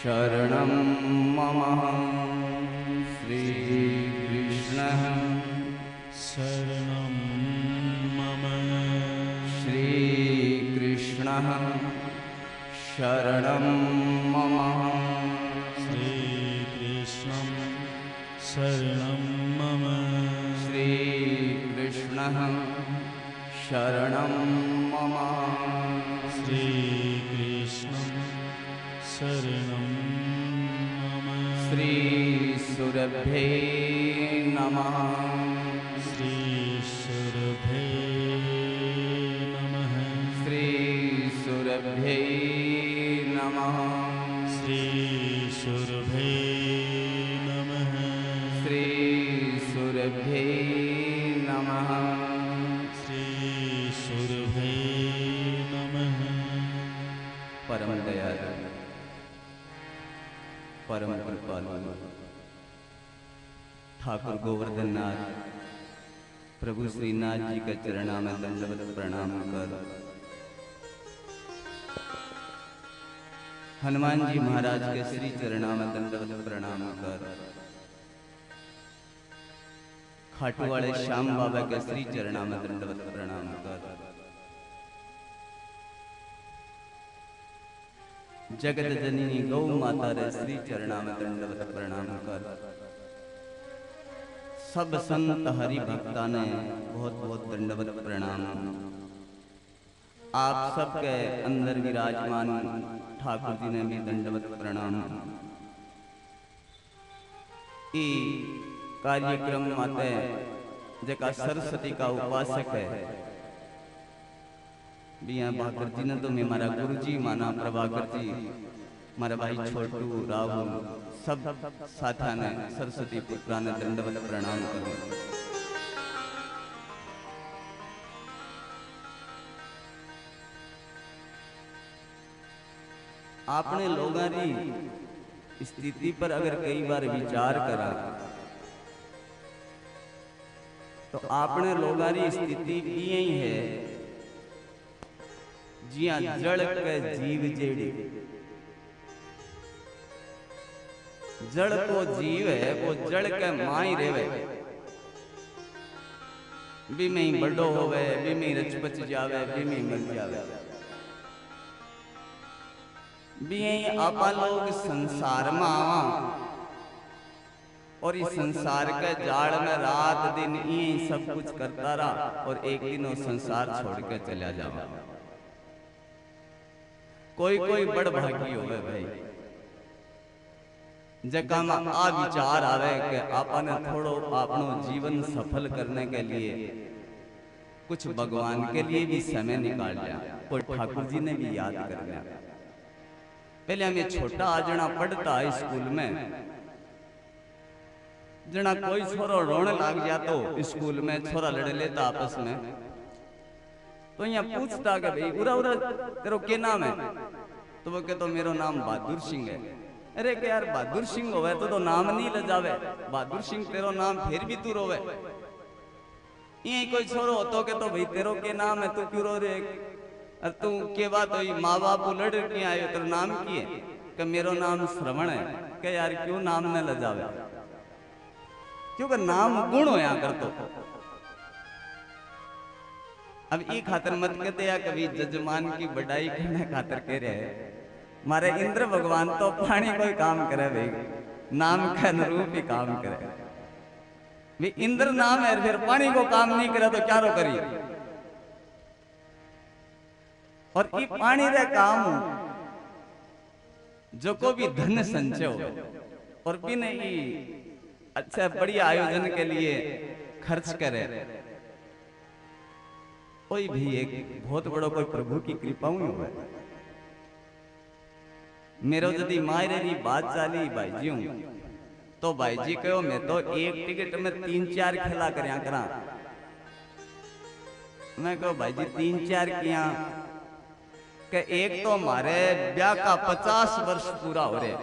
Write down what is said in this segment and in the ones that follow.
शरणं मम श्रीकृष्ण शरणं मम श्रीकृष्ण शरणं मम श्रीकृष्णं शरणं मम श्रीकृष्ण शरणं मम श्रीकृष्णं शरणं मम श्रीसुरभे नमः श्रीसुरभे नमः श्रीसुरभे नमः श्रीसुरभे नमः श्रीसुरभे नमः श्रीसुरभे नमः। परम दयालु परम कृपालु ठाकुर गोवर्धन नाथ प्रभु श्रीनाथ जी का चरणा में दंडवत प्रणाम कर हनुमान जी महाराज के श्री चरणा में दंडवत प्रणाम कर खाटू वाले श्याम बाबा के श्री चरणा में दंडवत प्रणाम कर जगत जननी गौ माता रे श्री चरणा में दंडवत प्रणाम कर सब संत हरि भक्ता ने बहुत बहुत दंडवत प्रणाम। आप सबके अंदर विराजमान ठाकुर जी ने भी दंडवत प्रणाम। ई कार्यक्रम माते जका सरस्वती का उपासक है बिया भाकर जी ने तो मैं मारा गुरु जी माना प्रभाकर जी मारा भाई छोटू राहुल सब साथिया ने सरस्वती पुत्रा ने दंडवत प्रणाम करो। आपने लोगों की स्थिति पर अगर कई बार विचार करा तो आपने लोगारी स्थिति यही है जिया जड़ के जीव जेड़ी। जड़ को जीव है वो जड़ के माई रेवे, भी में ही बड़ो होवे, भी में ही रचपच जावे, भी में ही मर जावे। भी यही आपा लोग संसार में आवा और इस संसार के जाड़ में रात दिन यही सब कुछ करता रहा और एक दिन वो संसार छोड़ के चला जावा। कोई कोई बड़ भागी होवे भाई जगह में आ विचार आवे कि आपने थोड़ो अपनो जीवन सफल करने के लिए कुछ भगवान के लिए भी समय निकाल लिया, कोई ठाकुर जी ने भी याद कर लिया। पहले हमें छोटा आजना पढ़ता है स्कूल में, जना कोई छोरा रोने लग गया तो स्कूल में छोरा लड़ लेता आपस में, तो यहाँ पूछता कि भाई उरा उरा तेरो क्या नाम है? तो वो कहता मेरा नाम बहादुर सिंह है। अरे के यार बहादुर सिंह होवे तो नाम नहीं ल जावे, बहादुर सिंह तेरो नाम फिर भी तू रोवे। यही कोई छोरो होतो के तो भाई तेरो के नाम है तू क्यों रो रे? और तू के बात हुई माँ बाप लड़ के आयो तेरा नाम की है? कि मेरो नाम श्रवण है। के यार क्यों नाम न ल जावे? क्योंकि नाम गुण होया कर तो। अब ई खातर मत कहते या कभी जजमान की बढ़ाई करने खातर कह रहे हैं मारे इंद्र भगवान तो पानी कोई काम करे भाई, नाम के अनुरूप ही काम करे। भी इंद्र नाम है फिर पानी को काम नहीं करे तो क्या रो करी? और ये पानी रे काम जो को भी धन संचय हो और भी नहीं अच्छा बड़ी आयोजन के लिए खर्च करे, कोई भी एक बहुत बड़ो कोई प्रभु की कृपा हुई हो। मेरो यदि मायरे री बात चाली भाई जी हूं तो भाई जी कहो मैं तो एक टिकट में 3-4 खेला करया करा। मैं कहो भाई जी 3-4 किया के एक तो हमारे ब्याह का 50 वर्ष पूरा हो रहे,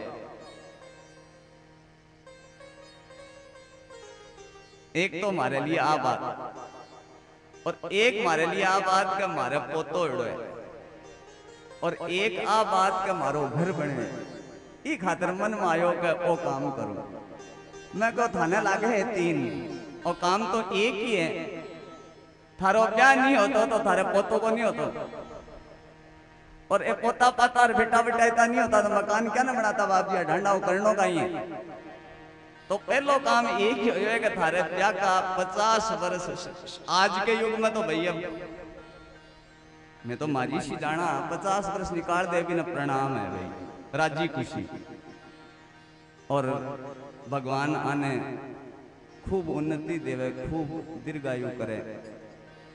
एक तो हमारे लिए आ बात और एक हमारे लिए आ बात का हमारे पोतो उड़ो है और एक आ बात का मारो घर बने। ई खातर मन में आयो के ओ काम करूं। मैं को थाने लागे है 3 और काम तो एक ही है। थारो क्या नहीं होता तो थारे पोतो को नहीं होता और ए पोता पाता और बेटा बेटा इतना नहीं होता तो मकान क्या ना बनाता बाप जी? ढंडा करनो का ही है। तो पहलो काम एक ही हो कि थारे ब्याह का 50 वर्ष। आज के युग में तो भैया मैं तो मारी सी जाना 50 वर्ष निकाल दे भी न प्रणाम है भाई, राजी खुशी। और भगवान आने खूब उन्नति देवे, खूब दीर्घायु करे।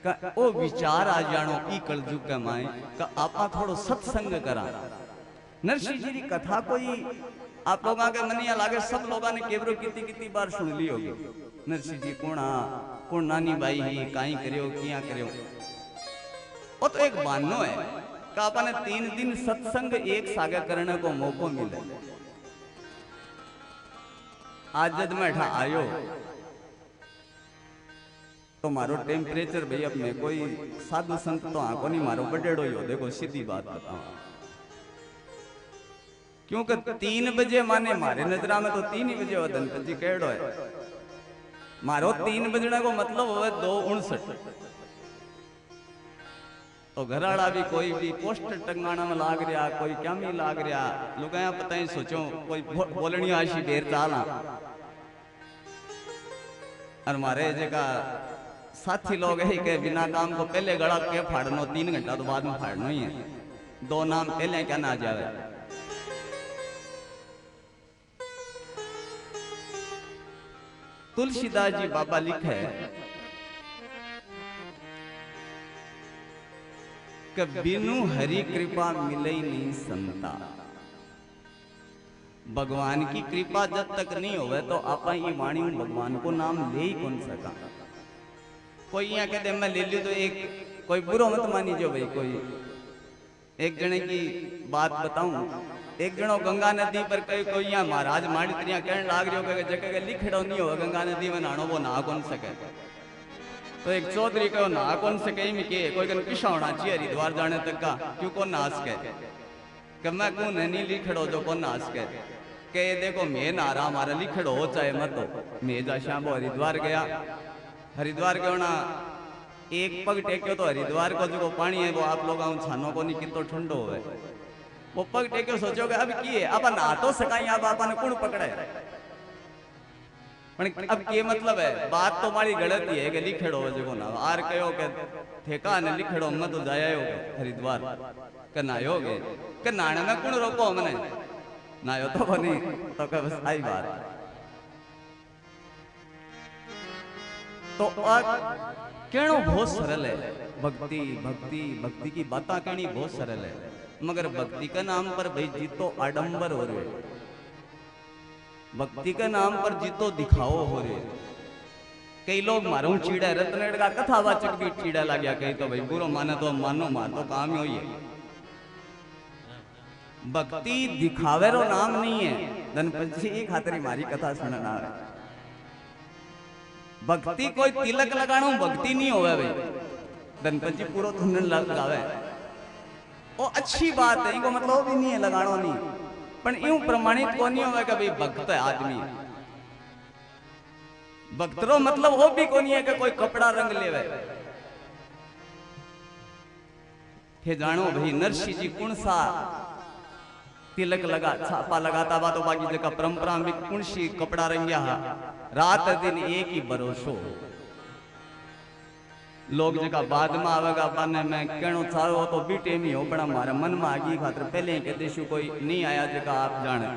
का ओ विचार आ जानो ई कलयुग के माए का आपा थोड़ो सत्संग करा। नरसिंह जी की कथा कोई आप लोगों के मन लागे सब लोगों ने केवरो कितनी बार सुन ली होगी। नरसिंह जी कौन नानी बाई ही काई करियो किया करियो। वो तो एक बानो है कि आपने 3 दिन सत्संग एक सागे करने को मौको मिले। आज जब मैं आयो तो मारो टेम्परेचर भाई अब मैं कोई साधु संत तो आंखों नहीं मारो बडेड़ो ही हो। देखो सीधी बात बताऊं क्योंकि 3 बजे माने मारे नजरा में तो 3 ही बजे वदन जी केड़ो है मारो 3 बजने को मतलब होवे 2:59। तो घराड़ा भी कोई भी पोस्टर टंगाना में लाग रहा, कोई क्या में लाग रहा। लुगाया पता ही सोचो कोई बोलनी आशी देर चाला और मारे जगह साथी लोग है के बिना काम को पहले गड़ा के फाड़नो 3 घंटा तो बाद में फाड़नो ही है। 2 नाम पहले क्या ना जावे। तुलसीदास जी बाबा लिखे कि बिनु हरि कृपा मिले ही नहीं संता। भगवान की कृपा जब तक नहीं होवे तो आपा ये वाणी भगवान को नाम ले ही कौन सका। कोई यहाँ कहते मैं ले लियो तो एक कोई बुरो मत मानी जो भाई। कोई एक जने की बात बताऊं, एक जनो गंगा नदी पर कोई यहाँ महाराज माड़ी कहने लाग रही हो जगह लिखड़ो नहीं हो गंगा नदी में नहानो वो नहा कौन सके। तो एक चौधरी कहो ना कौन से कहीं में के कोई कन किसा होना चाहिए हरिद्वार जाने तक का क्यों कौन नास के मैं कौन नहीं लिखड़ो जो कौन नास के देखो मैं नारा हमारा लिखड़ो हो चाहे मत हो मैं जा शाम हरिद्वार गया हरिद्वार गयो ना एक पग टेक्यो तो हरिद्वार को जो पानी है वो आप लोग छानो को नहीं कितो ठंडो है वो पग टेक्यो सोचोगे अब की है अब ना तो सकाई अब आपने कौन पकड़े अब के मतलब है बात तो हमारी गलत ही है कि लिखड़ो जो ना आर कहो के ठेका ने लिखड़ो मत तो जाया हो हरिद्वार के नायोगे के नाने में कौन रोको हमने नायो तो बनी तो के बस आई बात तो कहनो बहुत सरल है भक्ति भक्ति भक्ति की बातें कहनी बहुत सरल है मगर भक्ति के नाम पर भाई जीतो आडंबर हो रहे भक्ति के नाम पर जीतो दिखाओ हो रहे कई लोग मारू चीड़ा रत्नेड़ का कथावाचक भी चीड़ा लग गया कहीं तो भाई बुरो माने तो मानो मार तो काम ही है भक्ति दिखावे रो नाम नहीं है धनपति जी खातरी मारी कथा सुनना है भक्ति कोई तिलक लगानो भक्ति नहीं होवे भाई धनपति जी पूरा धुन लगावे वो अच्छी बात है इनको मतलब भी नहीं है लगानो नहीं पर यूं प्रमाणित को नहीं होगा कि भाई भक्त है आदमी भक्तरो मतलब वो भी को नहीं है कि कोई कपड़ा रंग लेवे थे जानो भाई नरसिंह जी कौन सा तिलक लगा छापा लगाता बा तो बाकी जगह परंपरा में कौन सी कपड़ा रंगिया रात दिन एक ही भरोसो लोग जगह बाद में आवेगा पाने में कहनो चाहो तो बीटे में हो बड़ा हमारे मन में आगी खातर पहले ही कहते शु कोई नहीं आया जगह आप जाने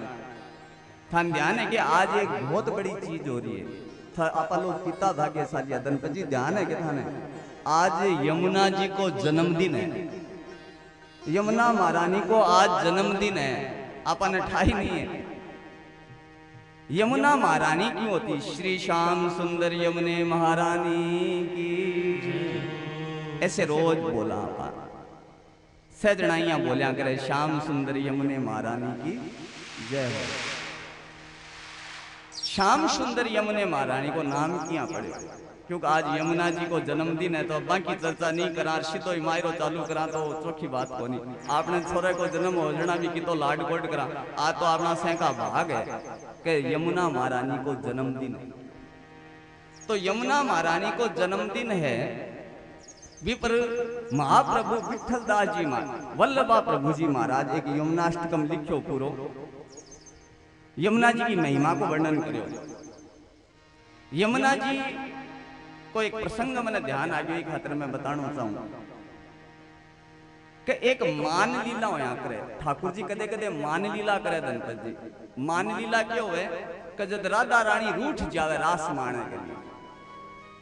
थान ध्यान है कि आज एक बहुत बड़ी चीज हो रही है आप लोग कितना भाग्यशाली धनपति जी ध्यान है कि थाने आज यमुना जी को जन्मदिन है यमुना महारानी को आज जन्मदिन है अपन ठाई नहीं है यमुना महारानी क्यों होती श्री श्याम सुंदर यमुने महारानी की ऐसे रोज बोला आपा सजनाइया बोलिया करे श्याम सुंदर यमुने महारानी की जय हो श्याम सुंदर यमुने महारानी को नाम क्या पड़े क्योंकि आज यमुना जी को जन्मदिन है तो बाकी चर्चा नहीं करा सीधो ही मायरो चालू करा तो चौखी बात को नहीं आपने छोरे को जन्म हो जाना भी की तो लाड कोट करा आज तो अपना सैका भाग है कि यमुना महारानी को जन्मदिन है तो यमुना महारानी को जन्मदिन है विपर महाप्रभु विठल दास जी वल्लभा प्रभु जी महाराज एक यमुनाष्टकम लिखो पूरो यमुना जी की महिमा को वर्णन करो यमुना जी को एक प्रसंग मैंने ध्यान आ गई खातर मैं बताना चाहूंगा कि एक मान लीला होया करे ठाकुर जी कदे कदे मान लीला करे धनपति जी मान लीला क्यों है कि जब राधा रानी रूठ जावे रास माने के लिए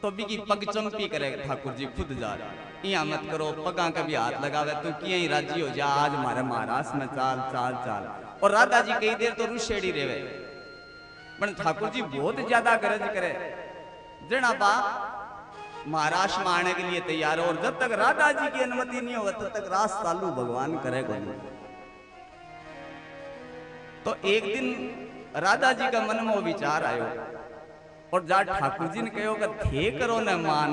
तो बिकी पग चंपी करे ठाकुर जी खुद जा इया मत करो पगा का भी हाथ लगावे तू किया ही राजी हो जा आज हमारे महाराष्ट्र में चाल चाल चाल और राधा जी कई देर तो रुशेड़ी रेवे पर ठाकुर जी बहुत ज्यादा गरज करे जना बा महाराष्ट्र में आने के लिए तैयार हो और जब तक राधा जी की अनुमति नहीं होगा तब तक रास चालू भगवान करेगा तो एक दिन राधा जी का मन में वो विचार आयो और जा ठाकुर जी ने कहो थे करो न मान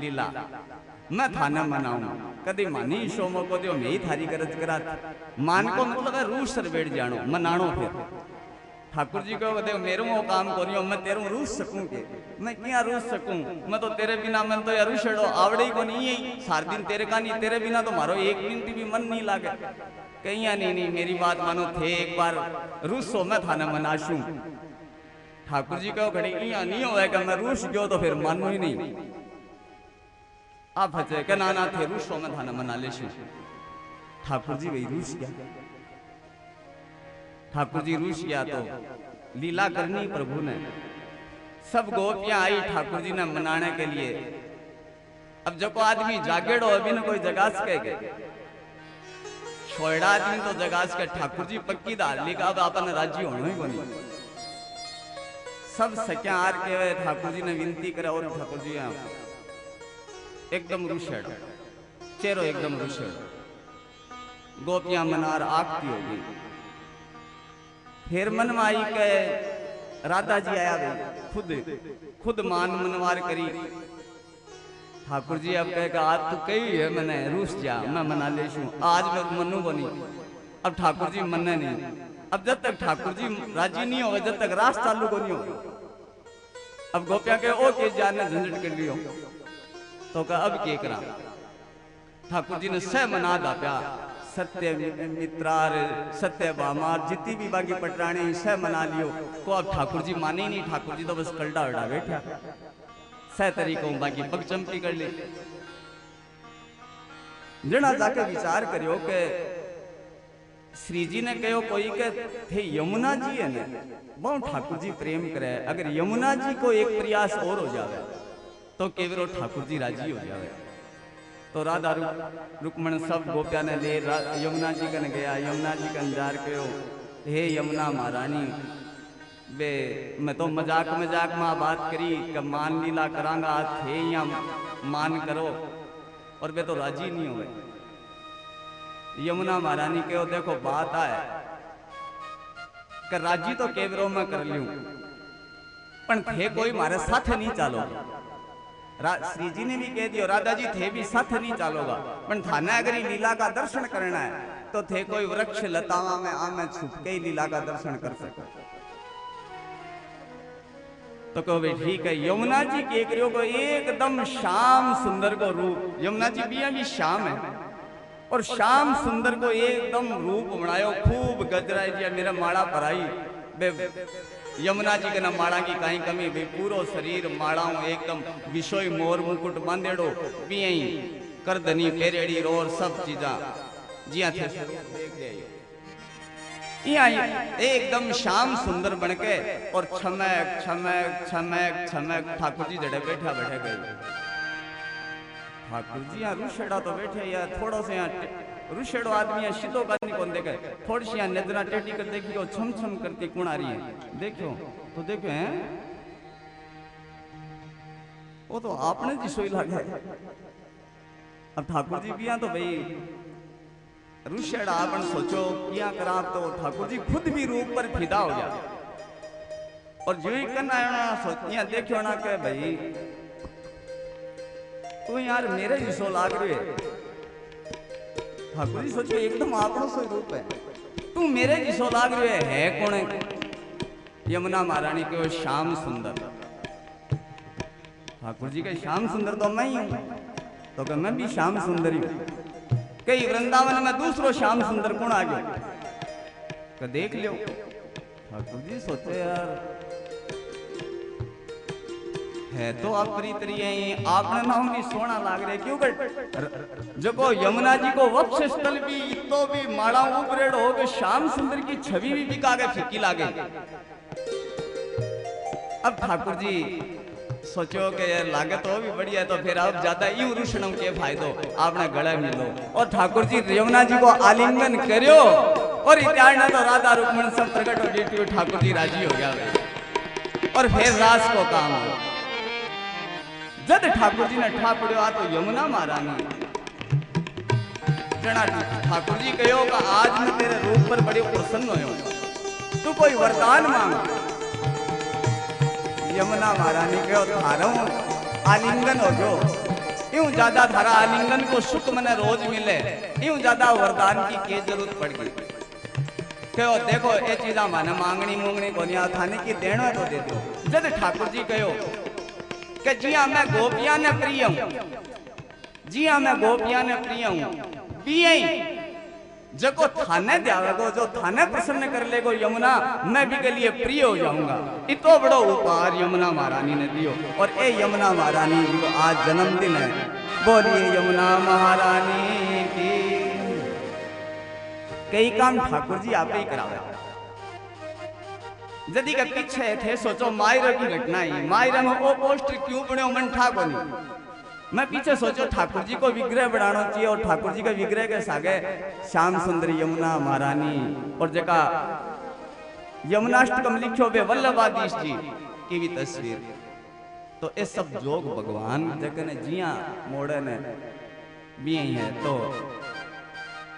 लीला मैं थाना मनाऊं कदी मानी शोमो को दियो मैं ही थारी गरज करा मान को मतलब है रूस सर बैठ जानो मनानो फिर ठाकुर जी को देखो मेरे वो काम करियो मैं तेरे रूस सकूं के मैं क्या रूस सकूं मैं तो तेरे बिना मन तो यार रूसड़ो आवड़े को नहीं है सार दिन तेरे का नहीं तेरे बिना तो मारो एक मिनट भी मन नहीं लागे कहीं नहीं मेरी बात मानो थे एक बार रूसो मैं थाना मनाशू ठाकुर जी कहो घड़ी इया नहीं होगा मैं रूस गयो तो फिर मानो ही नहीं आप हचे के नाना थे रूसो में थाना मना ले ठाकुर जी वही रूस गया ठाकुर जी रूस गया तो लीला करनी प्रभु ने सब गोपियां आई ठाकुर जी ने मनाने के लिए अब जो को आदमी जागेड़ो अभी न कोई जगास के गए छोड़ा आदमी तो जगास के ठाकुर जी पक्की दाल लिखा अब अपन राजी होना ही बनी सब सख्या आर के ठाकुर जी ने विनती करे और ठाकुर जी एकदम रुशेड़ चेहरो एकदम रुशेड़ गोपियां मनार आगती होगी फिर मन में आई के राधा जी आया भाई खुद मान मनवार करी ठाकुर जी अब कहेगा आज तू कही है मैंने रूस जा मैं मना ले आज मैं मनु बनी। अब ठाकुर जी मन्ने नहीं। अब जब तक ठाकुर जी राजी नहीं होगा जब तक रास चालू को नहीं होगा। अब गोपिया के ओ के जाने झंझट कर लियो तो का अब के करा। ठाकुर जी ने सह मना दा प्या सत्य मित्रार सत्य बामार जितनी भी बाकी पटराने सह मना लियो को। अब ठाकुर जी माने ही नहीं। ठाकुर जी तो बस कलडा उड़ा बैठा सह तरीकों बाकी पगचमकी कर ले। जना जाके विचार करियो के श्री जी ने कहो कोई के थे यमुना जी है ने बहुत ठाकुर जी प्रेम करे। अगर यमुना जी को एक प्रयास और हो जावे तो केवल ठाकुर जी राजी हो जावे। तो राधा रुक्मण सब गोपिया ने ले यमुना जी कन गया। यमुना जी कन जार कहो हे यमुना महारानी बे मैं तो मजाक मजाक में बात करी कि मान लीला करांगा थे या मान करो और वे तो राजी नहीं हुए। यमुना महारानी कहो देखो बात आए कि राजी तो केवरों में कर लूं पर थे कोई मारे साथ नहीं चालो। श्री जी ने भी कह दियो राधा जी थे भी साथ नहीं चालोगा पर थाने अगर लीला का दर्शन करना है तो थे कोई वृक्ष लतावा में आमे छुप के ही लीला का दर्शन कर सको। तो कहो भाई ठीक है। यमुना जी के करियो को एकदम श्याम सुंदर को रूप। यमुना जी भी श्याम है और श्याम सुंदर को एकदम रूप बनायो खूब गजराई दिया मेरा माड़ा पराई बे यमुना जी के ना माड़ा की कहीं कमी भाई पूरो शरीर माड़ाओं एकदम विशोई मोर मुकुट बांधेड़ो भी करदनी पेरेड़ी रोर सब चीजा जिया थे एकदम श्याम सुंदर बनके और छमक छमक छमक छमक ठाकुर जी जड़े बैठा बैठे गए। ठाकुर जी यहाँ रुशेड़ा तो बैठे या थोड़ा से यहाँ रुशेड़ो आदमी यहाँ सीधो करनी कौन देखे थोड़ी सी यहाँ नजरा टेढ़ी कर देखी और छम छम करती कौन आ रही है देखो तो देखो हैं वो तो आपने जी सोई लगे। अब ठाकुर जी भी यहाँ तो भाई रुशेड़ा अपन सोचो क्या करा तो ठाकुर जी खुद भी रूप पर फिदा हो गया और जो ही करना सोचिया देखो ना के भाई तू यार मेरे ही सो लाग रहे ठाकुर जी सोचो एकदम आपनो सो रूप है तू मेरे ही सो लाग रहे है कौन है। यमुना महारानी के श्याम सुंदर ठाकुर जी के श्याम सुंदर तो मैं ही हूं तो क्या मैं भी श्याम सुंदर ही हूं। कई वृंदावन में दूसरो श्याम सुंदर कौन आ गया का देख लियो। ठाकुर जी सोचे यार है तो आप प्रीतरिये आपने नाम भी सोना लाग रहे क्यों जो यमुना जी को वक्ष स्थल भी तो भी माड़ा उबरेड़ हो गए श्याम सुंदर की छवि भी बिका गए फीकी लागे। अब ठाकुर जी सोचो कि यार लागे तो भी बढ़िया तो फिर अब ज्यादा यूं रुशनम के फायदो आपने गले मिलो और ठाकुर जी यमुना जी को आलिंगन करियो और इत्यादि तो राधा रुक्मण सब प्रकट हो गई। ठाकुर जी राजी हो गया और फिर रास को काम हो। जब ठाकुर जी ने ठा पड़ो आ तो यमुना महारानी जना ठाकुर जी कहो कि आज मैं तेरे रूप पर बड़े प्रसन्न हो तू कोई वरदान मांग। यमुना महारानी कहो थारो आलिंगन हो जो यूं ज्यादा थारा आलिंगन को सुख मने रोज मिले यूं ज्यादा वरदान की के जरूरत पड़ गई। कहो देखो ये चीजा माने मांगनी मूंगनी को नहीं थाने की देना तो दे दो। जब ठाकुर जी कहो कि जिया मैं गोपिया ने प्रिय हूं जिया मैं गोपिया ने प्रिय हूं पिए जको थाने द्यावेगो जो थाने प्रसन्न कर लेगो यमुना मैं भी के लिए प्रिय हो जाऊंगा। इतो बड़ो उपहार यमुना महारानी ने दियो और ए यमुना महारानी जी को आज जन्मदिन है। बोलिए यमुना महारानी की। कई काम ठाकुर जी आप ही करावे। जदी के पीछे थे सोचो मायरा की घटना ही मायरा में वो पोस्टर क्यों बने मन ठाको नहीं। मैं पीछे सोचो ठाकुर जी को विग्रह बनाना चाहिए और ठाकुर जी का विग्रह के सागे श्याम सुंदर यमुना महारानी और जगह यमुनाष्टकम लिखो बे वल्लभाधीश जी की भी तस्वीर। तो ये सब जोग भगवान जगह ने जिया मोड़े ने भी है। तो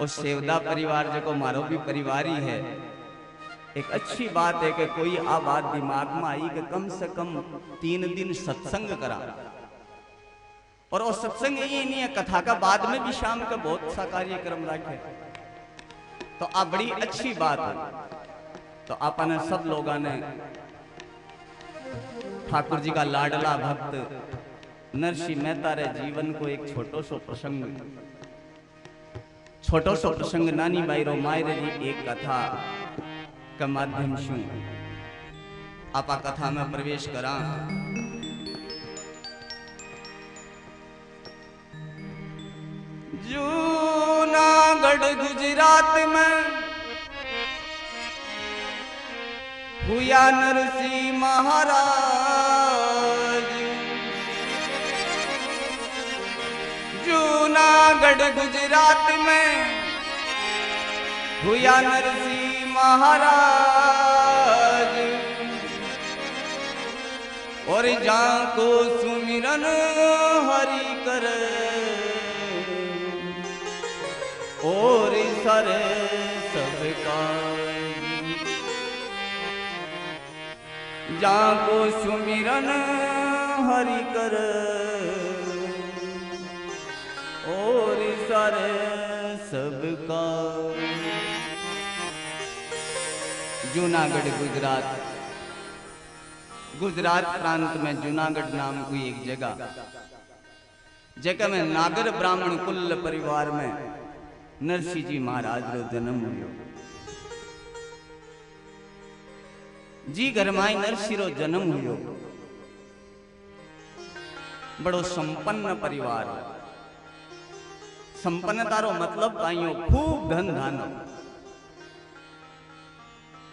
उस सेवदा परिवार जो मारो भी परिवार ही है। एक अच्छी बात है कि कोई आ बात दिमाग में आई कि कम से कम 3 दिन सत्संग करा और वो सत्संग ये नहीं है कथा का, बाद में भी शाम का बहुत सा कार्यक्रम रखे, तो आप बड़ी अच्छी बात है। तो आपने सब लोगों ने ठाकुर जी का लाडला भक्त नरसिंह मेहता रे जीवन को एक छोटो सो प्रसंग नानी बाई रो मायरे री एक कथा के माध्यम से आपा कथा में प्रवेश करा। जूनागढ़ गुजरात में हुआ नरसिंह महाराज। जूनागढ़ गुजरात में हुआ नरसिंह महाराज। और जहाँ को सुमिरन हरि करे और सरे सबका। जहाँ को सुमिरन हरि कर और सरे सबका। जूनागढ़ गुजरात प्रांत में जूनागढ़ नाम की एक जगह, जगह में नागर ब्राह्मण कुल परिवार में नरसिंह जी महाराज रो जन्म हुयो। जी घर माई नरसिंह रो जन्म हुयो। बड़ो संपन्न परिवार। संपन्नता रो मतलब काइयो खूब धन धान,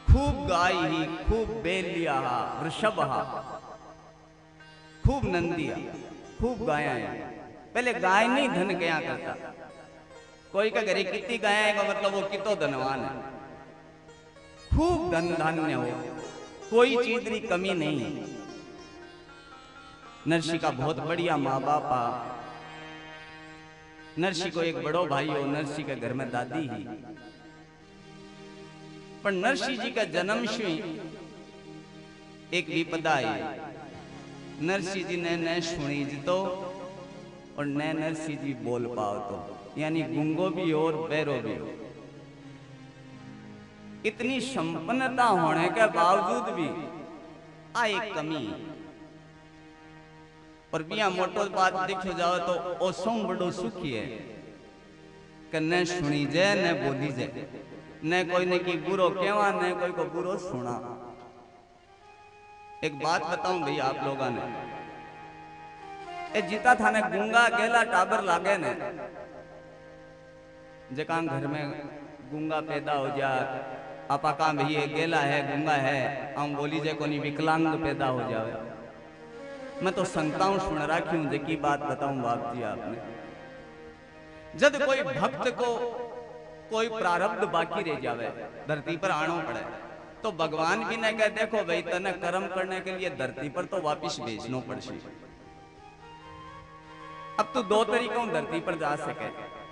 खूब गाय ही, खूब बेलिया हा, वृषभ हा, खूब नंदिया, खूब गाया है। पहले गाय नहीं धन गया करता। कोई का घरे कितनी गाय का मतलब वो कितो धनवान है। खूब धन धान्य हो, कोई चीज की कमी नहीं है। नरसिंह का बहुत बढ़िया माँ बाप आ। नरसिंह को एक बड़ो भाई हो, नरसिंह के घर में दादी ही। पर नरसिंह जी का जन्म से एक विपदा आई। नरसिंह जी ने न सुनी तो और न नरसिंह जी बोल पाओ तो, यानी गुंगो भी हो और बैरो भी हो। इतनी संपन्नता होने के बावजूद भी आ एक कमी। और बिया मोटो बात देखो जाओ तो ओसों बड़ो सुखी है कि न सुनी जाए न बोली जाए, न कोई ने की बुरो कहवा न कोई को बुरो सुना। एक बात बताऊं भैया आप लोगों ने, ए जीता थाने गुंगा गेला टाबर लागे ने, जका घर में गुंगा पैदा हो जा, आपा का भैया गेला है गुंगा है, हम बोली जे कोनी विकलांग पैदा हो जावे। मैं तो संताऊं सुन रखी हूं, जकी बात बताऊं बाप जी आपने। जब कोई भक्त को कोई प्रारब्ध बाकी रह जावे, धरती पर आना पड़े, तो भगवान भी ने कह देखो भाई तने कर्म करने के लिए धरती पर तो वापिस भेजना पड़े। अब तो दो तरीकों धरती पर जा सके,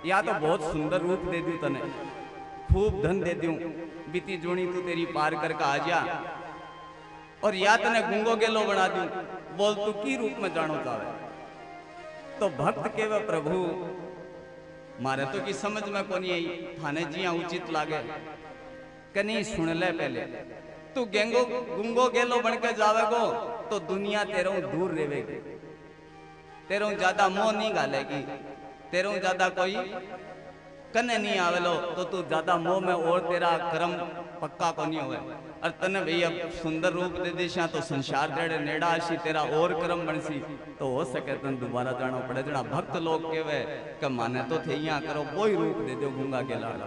या तो बहुत सुंदर रूप दे दूं तने, खूब धन दे दूं, बीती जूनी तू तेरी पार करके आ जा, और या तने गुंगो गेलो बना दूं, बोल तू की रूप में जानो चाहे। तो भक्त के वे प्रभु मारे तो की समझ में कोनी आई, थाने जिया उचित लागे कनी सुन ले पहले। तू गुंगो गेलो बन के जावेगो तो दुनिया तेरों दूर रहेगी, तेरों ज्यादा मोह नहीं गालेगी, तेरों ज्यादा कोई कने नहीं आवेलो तो तू ज्यादा मोह में और तेरा कर्म पक्का को नहीं होवे। और तने भैया सुंदर रूप दे दिशा तो संसार तेरे नेड़ा आशी, तेरा और कर्म बनसी तो हो सके तन दोबारा जाना पड़े। जना भक्त लोग कहवे कि माने तो थे यहाँ करो वो ही रूप दे दो गुंगा के लाड़ा,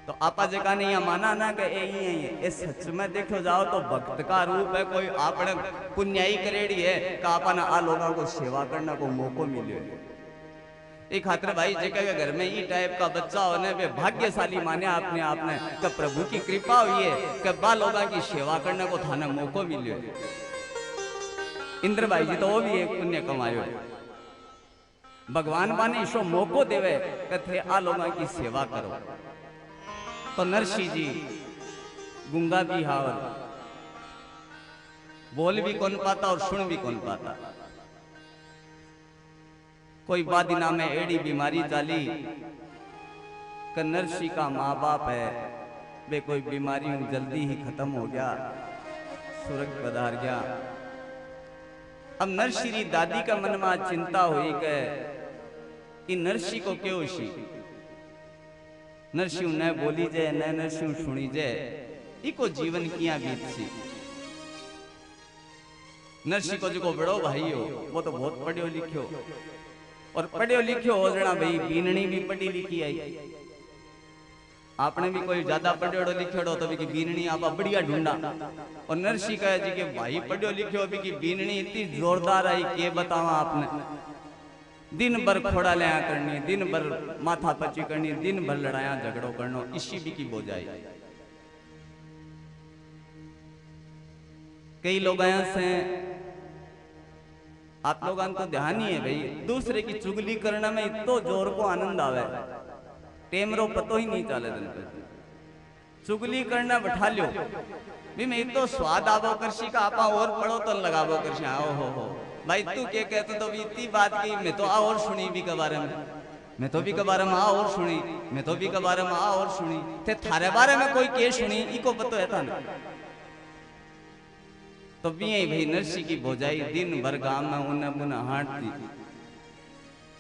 तो आपा जगह ने यहाँ माना ना कि ये सच में देखो जाओ तो भक्त का रूप है। कोई आपने पुण्याई करेड़ी है कि आपने आ लोगों को सेवा करने को मौको मिले। एक खातिर भाई जेका के घर में ई टाइप का बच्चा होने वे भाग्यशाली माने आपने कि प्रभु की कृपा हुई है कि बा लोगों की सेवा करने को थाने मौको मिले। इंद्र भाई जी तो वो भी एक पुण्य कमायो है। भगवान बाने इसो मौको देवे कि थे आ लोगों की सेवा करो। तो नरसिंह जी गुंगा भी हावर, बोल भी कौन पाता और सुन भी कौन पाता। कोई बादिना में एड़ी बीमारी चाली कि नरसी का माँ बाप है वे कोई बीमारी जल्दी ही खत्म हो गया, सुरग पधार गया। अब नरसी दादी का मन में चिंता हुई कि नरसी को क्यों सी नरसी न बोली जाए न नरसी सुनी जाए, इको जीवन किया बीत सी। नरसी को जो बड़ो भाई हो वो तो बहुत पढ़ियो लिखियो, और पढ़ियो लिखियो हो जना भाई बीननी भी पढ़ी लिखी आई। आपने भी कोई ज्यादा पढ़ियोड़ो लिखियोड़ो तो भी की बीननी आप बढ़िया ढूंढा, और नरसी कहे जी के भाई पढ़ियो लिखियो भी की बीननी इतनी जोरदार आई के बतावा आपने। दिन भर खोड़ा लिया करनी, दिन भर माथा पची करनी, दिन भर लड़ाया झगड़ो करनो, इसी भी की बोझाई। कई लोग से आप लोगों को ध्यान ही है भाई, दूसरे की चुगली करने में इतो जोर को आनंद आवे, टेमरो पतो ही नहीं चले। दिन पे चुगली करना बैठा लियो भी मैं इतो स्वाद आवो करसी का आपा और पढ़ो तो लगावो करसी। आओ हो भाई तू क्या कहते तो भी इतनी बात की, मैं तो आ और सुनी भी के बारे में, मैं तो भी के बारे में आ और सुनी, मैं तो भी के बारे में आ और सुनी, थे थारे बारे में कोई के सुनी इको पतो है था ना। तो भी भाई नरसी की भोजाई दिन भर गांव में उन्हें मुन हांटती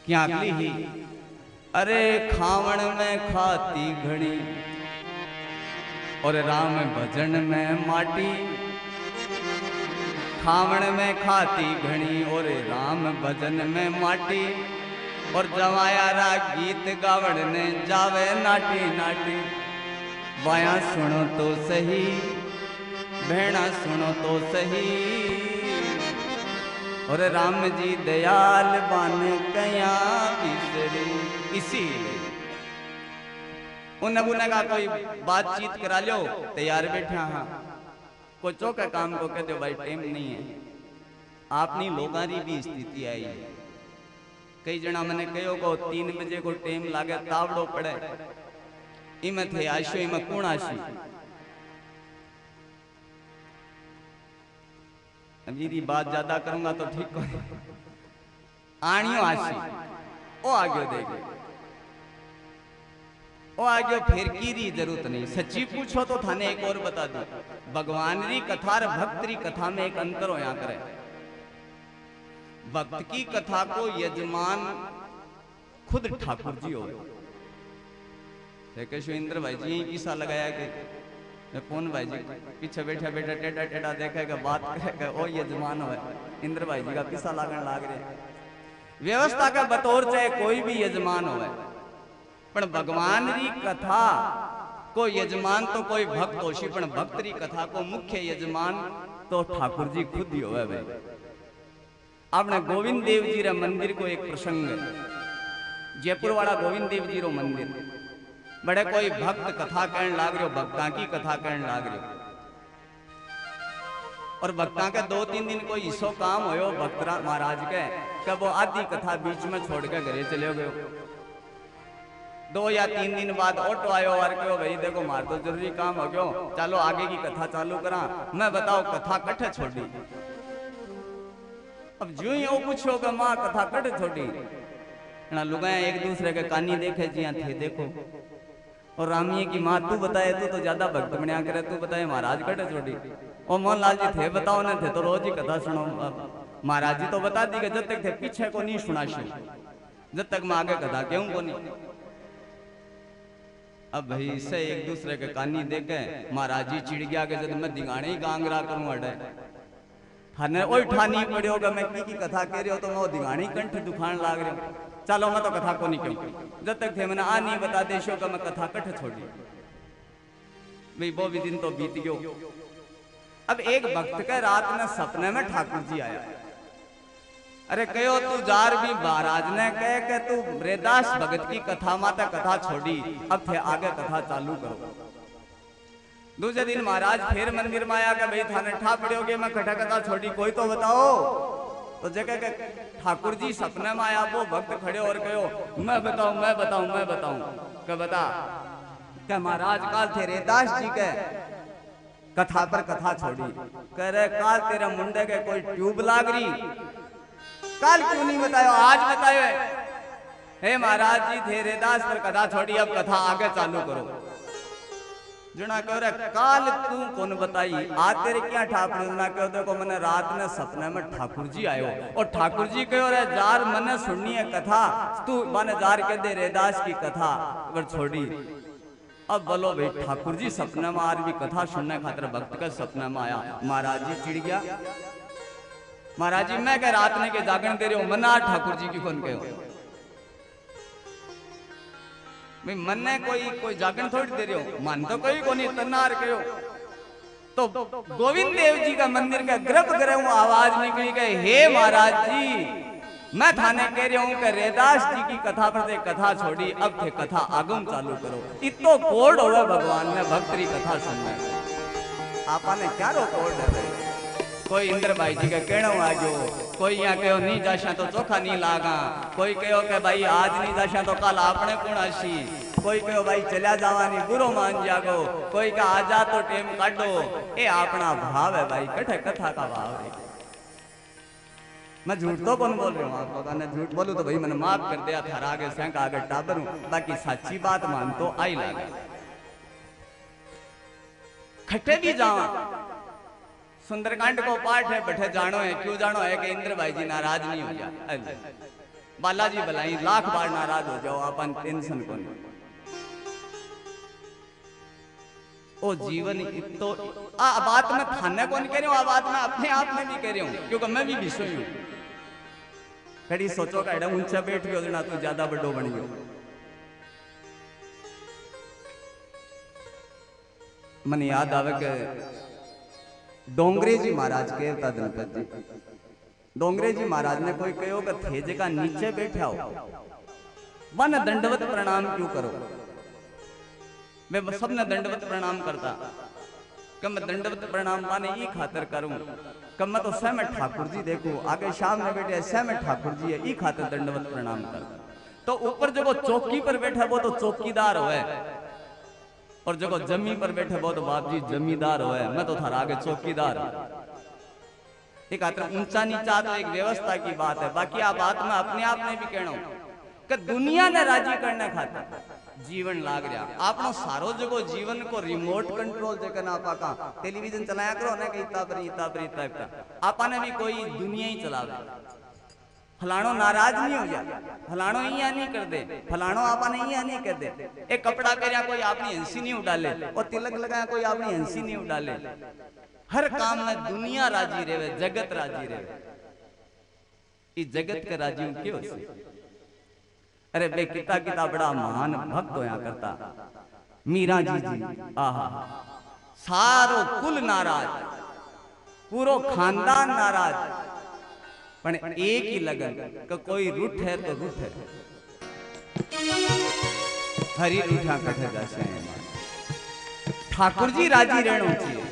क्या ही, अरे खावण में खाती घड़ी और राम भजन में माटी। खावण में खाती घड़ी और राम भजन में माटी, और जवाया रा गीत गावण ने जावे नाटी नाटी। वाया सुनो तो सही भेड़ा सुनो तो सही, और राम जी दयाल बन कया बिसरे। इसीलिए उन का कोई बातचीत करा लो तैयार बैठा, हाँ कोई चौका काम को कहते भाई टाइम नहीं है। आपनी लोगारी भी स्थिति आई है, कई जना मैंने कहो को 3 बजे को टाइम लागे तावड़ो पड़े, इमे थे आशो इमे कौन आशी। मेरी बात ज्यादा करूंगा तो ठीक हो, आनियो आशी ओ आगे देखे ओ आगे फिर की री जरूरत नहीं। सच्ची पूछो तो थाने एक और बता दू, भगवान री कथा और भक्त री कथा में एक अंतर होया करे। भक्त की कथा को यजमान खुद ठाकुर जी हो, इंद्र भाई जी यही किस्सा लगाया कि मैं फोन भाई जी पीछे बैठा बैठा टेढ़ा टेढ़ा देखेगा बात करेगा, ओ यजमान हो इंद्र भाई जी का किस्सा लागण लाग रहे। व्यवस्था का बतौर चाहे कोई भी यजमान हो, पर भगवान री कथा को यजमान तो कोई भक्त होशी, पर भक्त री कथा को मुख्य यजमान तो ठाकुर जी खुद ही होवे भाई। आपने गोविंद देव जी रे मंदिर को एक प्रसंग है, जयपुर वाला गोविंद देव जी रो मंदिर, बड़े कोई भक्त कथा कहन लाग रहे हो, भक्ता की कथा कहन लाग रहे हो, और भक्ता के 2-3 दिन कोई इसो काम होयो भक्त महाराज के कि वो आधी कथा बीच में छोड़ के घरे चले गए। 2 या 3 दिन बाद ऑटो आयो और कहो भाई देखो मार तो जरूरी काम हो गयो, चलो आगे की कथा चालू करा। मैं बताओ कथा कट्ठे छोड़ी। अब जो ही पूछो कि माँ कथा कट्ठे छोड़ी, लुगाया एक दूसरे के कानी देखे जी थे देखो, और रामिये की माँ तू बताए तू तो ज्यादा भक्त बनिया करे, तू बताए महाराज कट्ठे छोड़ी। और मोहनलाल जी थे बताओ ना, थे तो रोज ही कथा सुनो। महाराज जी तो बता दी जब तक थे पीछे को नहीं सुना जब तक मैं आगे कथा क्यों को नहीं। अब भाई इससे एक दूसरे के कानी देखे महाराज जी चिड़ गया कि जब मैं दिगाने ही गांगरा करूं अडे थाने ओई ठानी पड़ियोगा मैं की कथा कह रही हो तो मैं दिगानी कंठ दुखान लाग रही हूं। चलो मैं तो कथा को नहीं क्यों जब तक थे मैंने आ नहीं बता दे शो का मैं कथा कठ छोड़ी। भाई वो भी दिन तो बीत गयो। अब एक भक्त के रात में सपने में ठाकुर जी आया। अरे कहो तू जार भी महाराज ने कहे कि तू रेदास भगत की कथा माता कथा छोड़ी, अब थे आगे कथा चालू करो। दूसरे दिन महाराज फिर मंदिर में आया कि भाई थाने ठा पड़ोगे मैं कथा कथा छोड़ी कोई तो बताओ। तो जगह ठाकुर जी सपने में आया, वो भक्त खड़े और कहो मैं बताऊं मैं बताऊं मैं बताऊं। क्या बता क्या महाराज काल थे रेदास जी के कथा पर कथा छोड़ी। कह रहे काल तेरे मुंडे के कोई ट्यूब लाग रही काल क्यों नहीं बतायो, आज बतायो है। हे महाराज जी थे दास पर कथा छोड़ी, अब कथा आगे चालू करो। जुना कह रहा काल तू कौन बताई, आज तेरे क्या ठाकुर जुना कहो देखो मैंने रात में सपने में ठाकुर जी आयो और ठाकुर जी कहो रे जार मने सुननी है कथा, तू माने जार के दे रेदास की कथा अगर छोड़ी। अब बोलो भाई ठाकुर जी सपने में आज भी कथा सुनने खातिर भक्त का सपने में आया। महाराज जी चिड़ गया, महाराज जी मैं क्या रात ने के जागरण दे रहे हो, मना ठाकुर जी की कौन कहो भाई, मन्ने कोई जागरण थोड़ी दे रहे हो, मन तो कोई को नहीं तन्नार कहो। तो गोविंद देव जी का मंदिर का गर्भगृह आवाज निकली गई, हे महाराज जी मैं थाने कह रहा हूं कि रेदास जी की कथा पर से कथा छोड़ी, अब थे कथा आगम चालू करो। इतो कोड होवे भगवान ने भक्तरी कथा सुनने, आपा ने क्या रो कोड है। कोई इंद्र भाई जी का कहना आ गयो, कोई यहाँ कहो नहीं जाशा तो चोखा नहीं लागा, कोई कहो कि भाई आज नहीं जाशा तो कल आपने कौन आशी, कोई कहो भाई चला जावानी बुरो मान जागो, कोई का आजा तो टेम काटो। ए अपना भाव है भाई, कठे कथा का भाव है। मैं झूठ तो कौन बोल रहा हूँ, आपको कहना झूठ बोलूं तो भाई मैंने माफ कर दिया था, आगे सैंक आगे टाबर हूं, बाकी सच्ची बात मान तो आई लगा। खट्टे भी जावा सुंदरकांड को पाठ है, बैठे जानो है, क्यों जानो है कि इंद्र भाई जी नाराज नहीं हो जाए, बालाजी भलाई लाख बार नाराज हो जाओ, अपन टेंशन को नहीं। ओ जीवन तो बात में थाने को नहीं कह रही हूँ, बात में अपने आप में भी कह रही हूँ, क्योंकि मैं भी विषय हूँ। कड़ी सोचो का ऊंचा बैठ गयो जना तू ज्यादा बड़ो बन गयो। मन याद आवे के डोंगरे जी महाराज कहता गणपत जी, डोंगरे जी महाराज ने कोई कहो कि थे जगह नीचे बैठा हो वन दंडवत प्रणाम क्यों करो। मैं सबने दंडवत प्रणाम करता, कम दंडवत प्रणाम माने ये खातर करूं, कम मैं तो सह में ठाकुर जी देखूं, आगे शाम में बैठे सह में ठाकुर जी है, ये खातर दंडवत प्रणाम कर। तो ऊपर जो चौकी पर बैठा वो तो चौकीदार होए, और जो जमी पर बैठे वो तो बाप जी जमींदार होए, मैं तो थारा आगे चौकीदार। एक आतर ऊंचा नीचा तो एक व्यवस्था की बात है, बाकी आप बात में अपने आप ने भी कहना कि दुनिया ने राजी करने खातिर जीवन लाग रहा। आपनो सारो जगो जीवन को रिमोट कंट्रोल जगह ना आपा का टेलीविजन चलाया करो ना कि इतना पर आपा ने भी कोई दुनिया ही चलावे। फलाणो नाराज नहीं हो जा, फलाणो ही नहीं कर दे, फलाणो आपा नहीं नहीं कर दे। एक कपड़ा पहना कोई अपनी हंसी नहीं उड़ाले, और तिलक लगाया कोई अपनी हंसी नहीं उड़ाले। हर काम में दुनिया राजी रहे, जगत राजी रहे। इस जगत के राजी क्यों से? अरे बे किता किता बड़ा महान भक्त होया करता मीरा जी, आहा सारो कुल नाराज, पूरो खानदान नाराज, पर एक ही लगन कि कोई रूठ है तो रूठ है, हरी रूठा कठे जैसे ठाकुर जी राजी रहना चाहिए।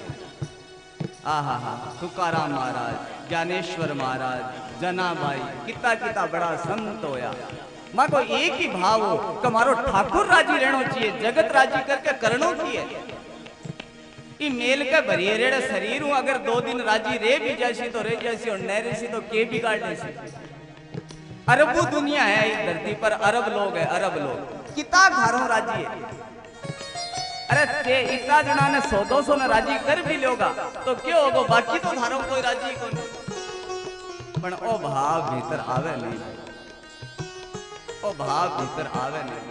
आहा हा तुकाराम महाराज, ज्ञानेश्वर महाराज, जनाबाई, किता किता बड़ा संत होया। मां को एक ही भाव हो कि मारो ठाकुर राजी रहना चाहिए, जगत राजी करके करनो चाहिए। ई मेल के भरिए रेड़े शरीर हूं, अगर 2 दिन राजी रे भी जैसी तो रे जैसी, और न रेसी तो के बिगाड़ जैसी। अरबू दुनिया है इस धरती पर, अरब लोग है, अरब लोग किता घरों राजी है। अरे ते इतना जना ने 100-200 ने राजी कर भी लोगा तो क्यों होगा, बाकी तो धारों कोई राजी को नहीं। पर ओ भाव भीतर आवे नहीं, ओ भाव भीतर आवे नहीं।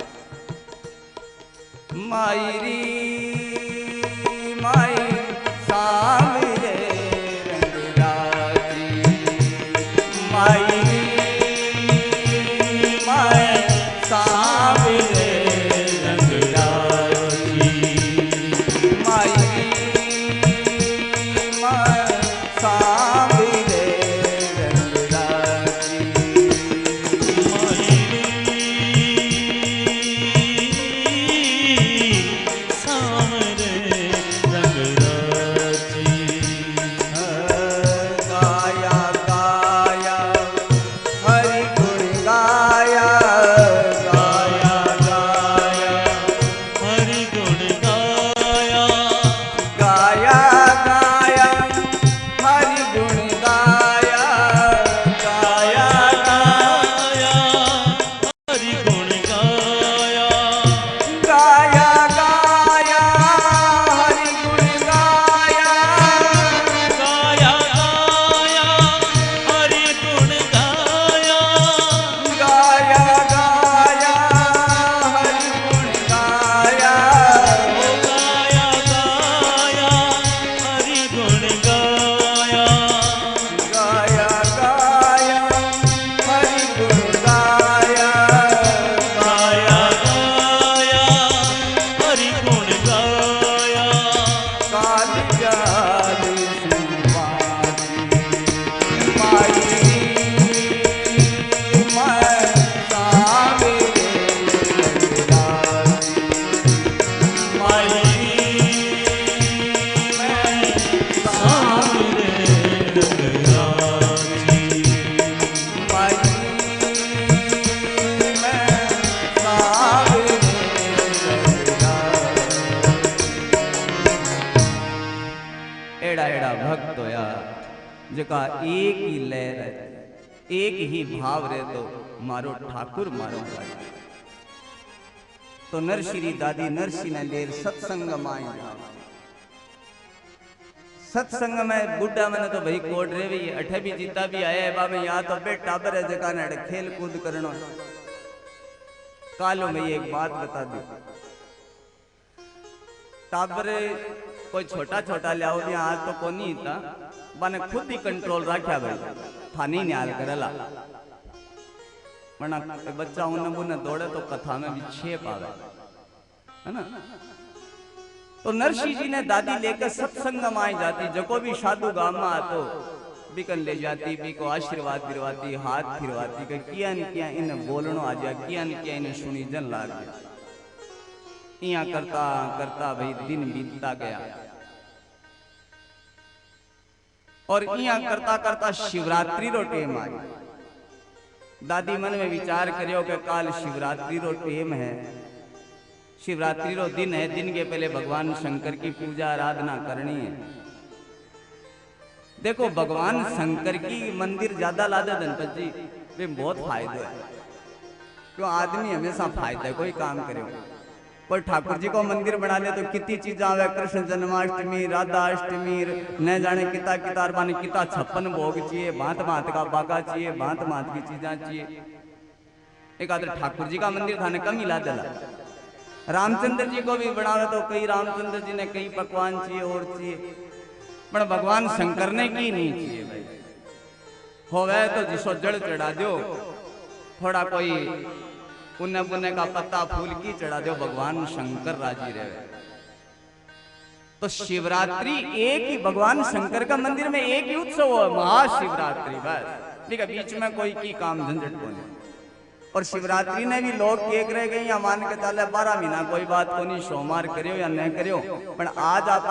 मायरी माई सामरे रंगराजी, मायरी माई सामरे रंगराजी, मायरी माई सामरे रंगराजी, गाया जका एक ही लय रहे, एक ही भाव रहे तो मारो ठाकुर मारो भाई। तो नरश्री दादी नरसी ने लेर सत्संग माई जाओ। सत्संग में बुढ़ा मैंने तो भाई कोड रे भी अठे भी जीता भी आया है बाबा यहाँ तो बे टाबर है जगह ने खेल कूद करना। कालो में एक बात बता दी, टाबर कोई छोटा छोटा लियाओ भी आज तो को नहीं था बने खुद ही कंट्रोल रखा भाई थानी न्याल करला वरना बच्चा उन्हें बुने दौड़े तो कथा में विक्षेप आवे है ना। तो नरसी जी ने दादी लेकर सत्संग में आई जाती, जको भी साधु गांव में आतो बिकन ले जाती, बिको आशीर्वाद दिलवाती, हाथ फिरवाती के किया न किया इन बोलनो आ जा, किया न किया इन सुनी जन लाग गया। इया करता करता भाई दिन बीतता गया और इया करता करता शिवरात्रि रो टेम आ गया। दादी मन में विचार करियो कि काल शिवरात्रि रो टेम है, शिवरात्रि रो दिन है, दिन के पहले भगवान शंकर की पूजा आराधना करनी है। देखो भगवान शंकर की मंदिर ज्यादा लादे धनपत जी वे बहुत फायदे है, क्यों आदमी हमेशा फायदा कोई काम करे। कोई ठाकुर जी को मंदिर बना ले तो कितनी चीज आवे, कृष्ण जन्माष्टमी, राधा अष्टमी, न जाने किता कितार बाने किता 56 भोग चाहिए, भांत भांत का बागा चाहिए, भांत भांत की चीजा चाहिए। एक आदर ठाकुर जी का मंदिर थाने कम ही ला देला। रामचंद्र जी को भी बनावे तो कई रामचंद्र जी ने कई पकवान चाहिए और चाहिए, पर भगवान शंकर ने की नहीं चाहिए भाई। होवे तो जिसो जड़ चढ़ा दो, थोड़ा कोई पुण्य पुण्य का पत्ता फूल की चढ़ा दो, भगवान शंकर राजी रहे। तो शिवरात्रि एक ही भगवान शंकर का मंदिर में एक ही उत्सव है, महाशिवरात्रि बस, ठीक है, बीच में कोई की काम झंझट को नहीं। और शिवरात्रि ने भी लोग एक रह गए या मान के चले 12 महीना कोई बात को नहीं, सोमवार करियो या नहीं करियो, पर आज आप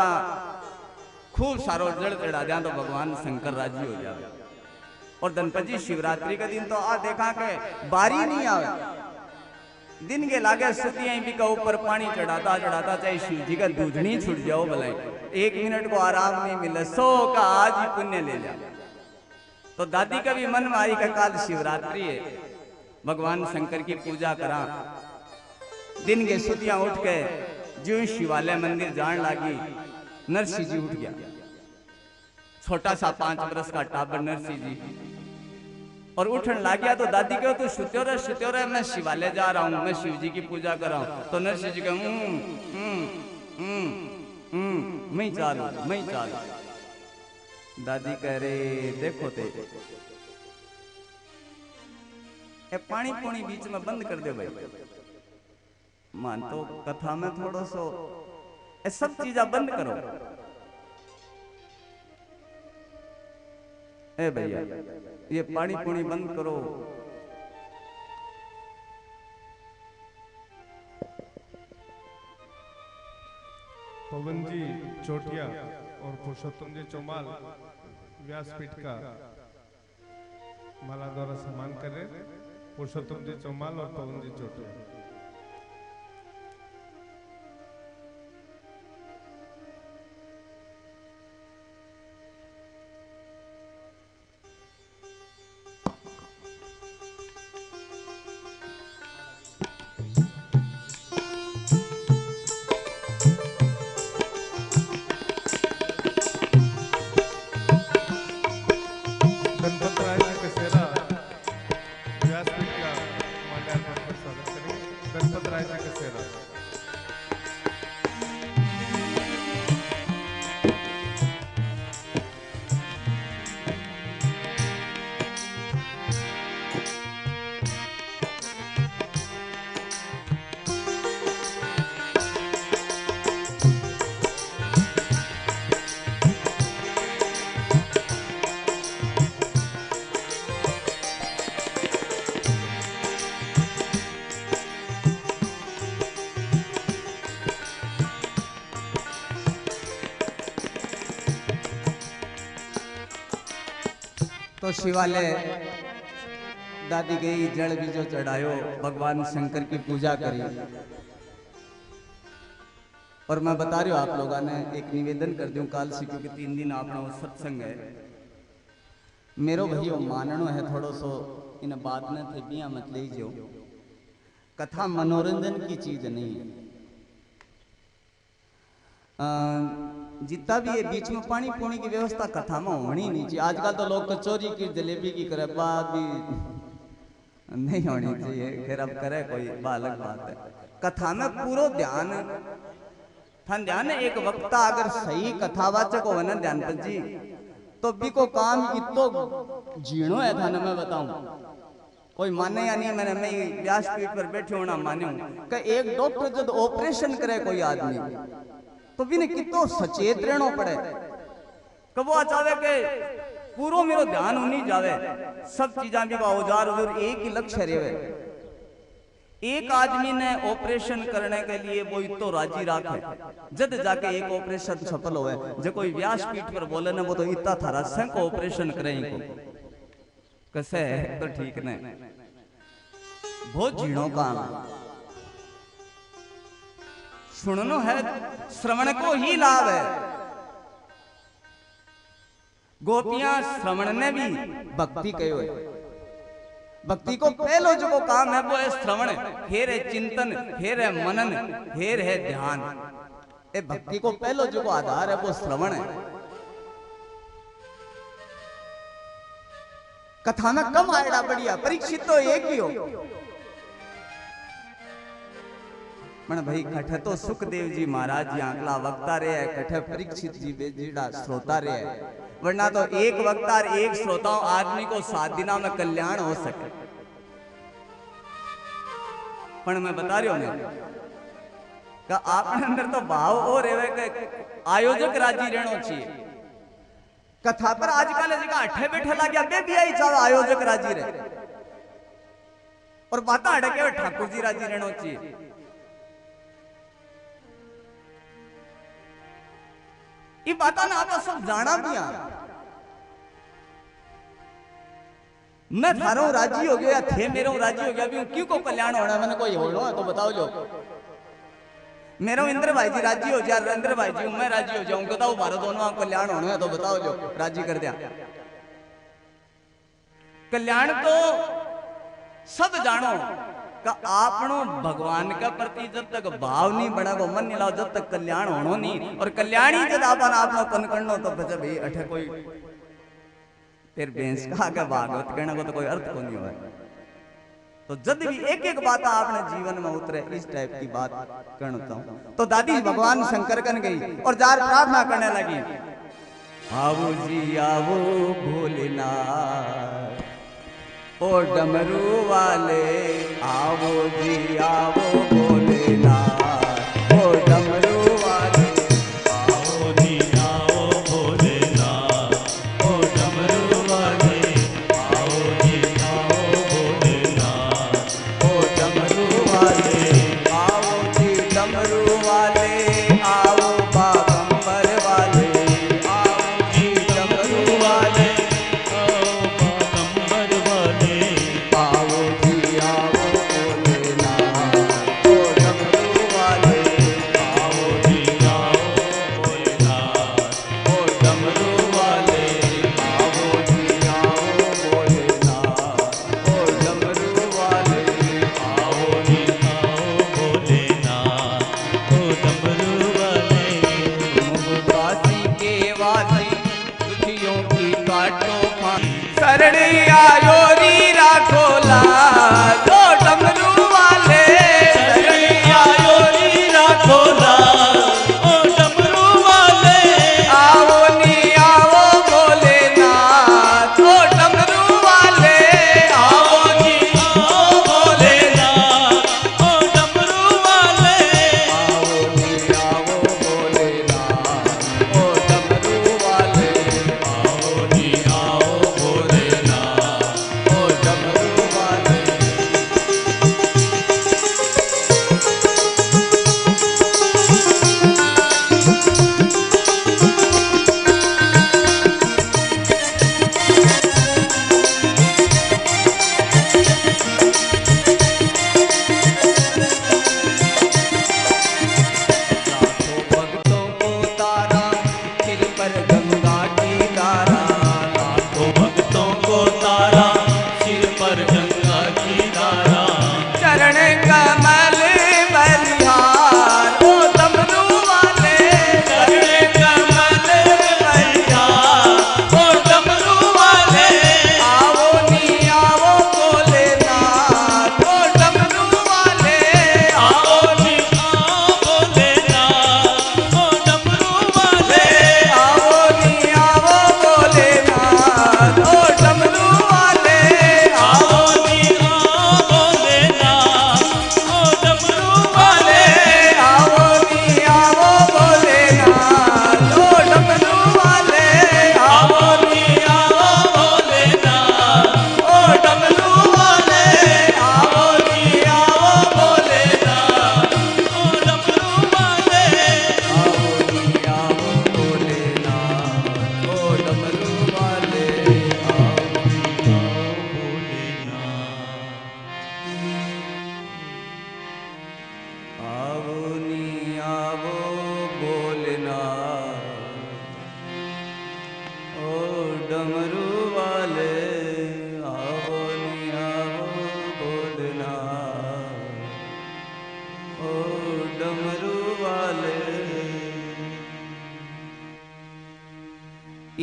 खूब सारो जड़ चढ़ा दिया तो भगवान शंकर राजी हो जाए। और गणपति शिवरात्रि का दिन तो आ देखा के बारी नहीं आवे, दिन के लागे सुतियां भी का ऊपर पानी चढ़ाता चढ़ाता चाहे शिव जी का दूधनी छूट जाओ भलाई, 1 मिनट को आराम नहीं मिले, 100 का आज ही पुण्य ले जा। तो दादी का भी मन में आई का काल शिवरात्रि है, भगवान शंकर की पूजा करा। दिन के सुतियां उठ के जो शिवालय मंदिर जान लागी, नरसी जी उठ गया, छोटा सा 5 बरस का टाबर नरसी जी, और उठन लग गया। तो दादी कहो तू सुत्यो रहे, मैं शिवालय जा रहा हूँ, मैं शिव जी की पूजा कर रहा हूँ। तो नरसी जी कहो मैं चालू। दादी कह रहे देखो ते ए पानी पुणी बीच में बंद कर दे भाई, मान तो कथा में थोड़ो सो ए सब चीजा बंद करो। ए भैया ये पानी पुणी बंद करो। पवन जी चोटिया और पुरुषोत्तम जी चौमाल व्यासपीठ का माला द्वारा सम्मान कर रहे, पुरुषोत्तम जी चौमाल और पवन जी चोटिया। तो शिवालय दादी गई, जल बीजो चढ़ायो, भगवान शंकर की पूजा करी। और मैं बता रही हूँ आप लोगों ने एक निवेदन कर दूं काल से, क्योंकि 3 दिन अपना वो सत्संग है, मेरो भैयो माननो है थोड़ो सो इन बात ने थे बिया मत लीजियो। कथा मनोरंजन की चीज नहीं है। जितना भी ये बीच में पानी पूनी की व्यवस्था कथा में होनी नहीं चाहिए। आजकल तो लोग कचौरी की जलेबी की करे भी नहीं होनी चाहिए। फिर अब करे कोई अलग बात है। कथा में पूरा ध्यान ध्यान एक वक्ता अगर सही कथावाचक हो ना ध्यानपत जी तो भी को काम इतो जीणो है था ना। मैं बताऊं कोई माने या नहीं, मैंने मैं व्यासपीठ पर बैठे होना मान्यो कि एक डॉक्टर जब ऑपरेशन करे कोई आदमी तो भी ने कितो सचेत रहना पड़े। कब वो चाहे के पूरो मेरो ध्यान होनी जावे, सब चीजा भी का औजार उधर एक ही लक्ष्य रहे। एक आदमी ने ऑपरेशन करने के लिए वो इतो राजी राखे जब जाके एक ऑपरेशन सफल होए। जो कोई व्यासपीठ पर बोले ना वो तो इतना थारा संग को ऑपरेशन करेंगे कैसे है तो ठीक नहीं। बहुत झीणों काम सुननो है, श्रवण को ही लाभ है। गोपियां श्रवण ने भी भक्ति कहो है। भक्ति को पहलो जो को काम है वो है श्रवण, फिर है चिंतन, फिर है मनन, फिर है ध्यान। ए भक्ति को पहलो जो को आधार है वो श्रवण है। कथा में कम आएगा बढ़िया, परीक्षित तो एक ही हो। मन भाई कठे तो सुखदेव जी महाराज जी आंकला वक्ता रहे है, कठे परीक्षित जी बेजीड़ा श्रोता रहे है। वरना तो एक वक्ता और एक श्रोता आदमी को 7 दिना में कल्याण हो सके। पर मैं बता रही हूं कि आपने अंदर तो भाव और रहे कि आयोजक राजी रहना चाहिए। कथा पर आजकल जगह अठे बैठे ला गया बे भी आई चाहे आयोजक राजी रहे और बात अड़के ठाकुर जी राजी रहना चाहिए। ये बात ना आप सब जाना भी मैं थारो राजी हो गया थे मेरे राजी हो गया भी क्यों को कल्याण होना मैंने कोई होना है तो बताओ जो मेरा इंद्र भाई जी राजी हो जाए, इंद्र भाई जी मैं राजी हो जाऊं बताओ भारत दोनों कल्याण होना है तो बताओ जो राजी कर दिया। कल्याण तो सब जानो का आपनो भगवान का प्रति जब तक भाव नहीं बना वो मन नहीं लाओ जब तक कल्याण होनो नहीं। और कल्याणी जब आपन आपनो तन करनो तो बचे भाई अठे कोई फिर बेंस का आगे भागवत कहने को तो कोई अर्थ को नहीं हुआ। तो जब भी एक एक बात आपने जीवन में उतरे इस टाइप की बात करता हूं तो दादी भगवान शंकर कन गई और जार प्रार्थना करने लगी, आवो जी आवो भोलेनाथ ओ डमरू वाले, आवो जी आवो भोलेनाथ ओ डमरू वाले, आओ जी आओ भोलेनाथ ओ डमरू वाले, आओ जी आओ भोलेनाथ ओ डमरू वाले, आओ जी डमरू वाले, आओ बागंबर वाले, आओ जी डमरू वाले, आओ बागंबर वाले, आओ जी आओ भोलेनाथ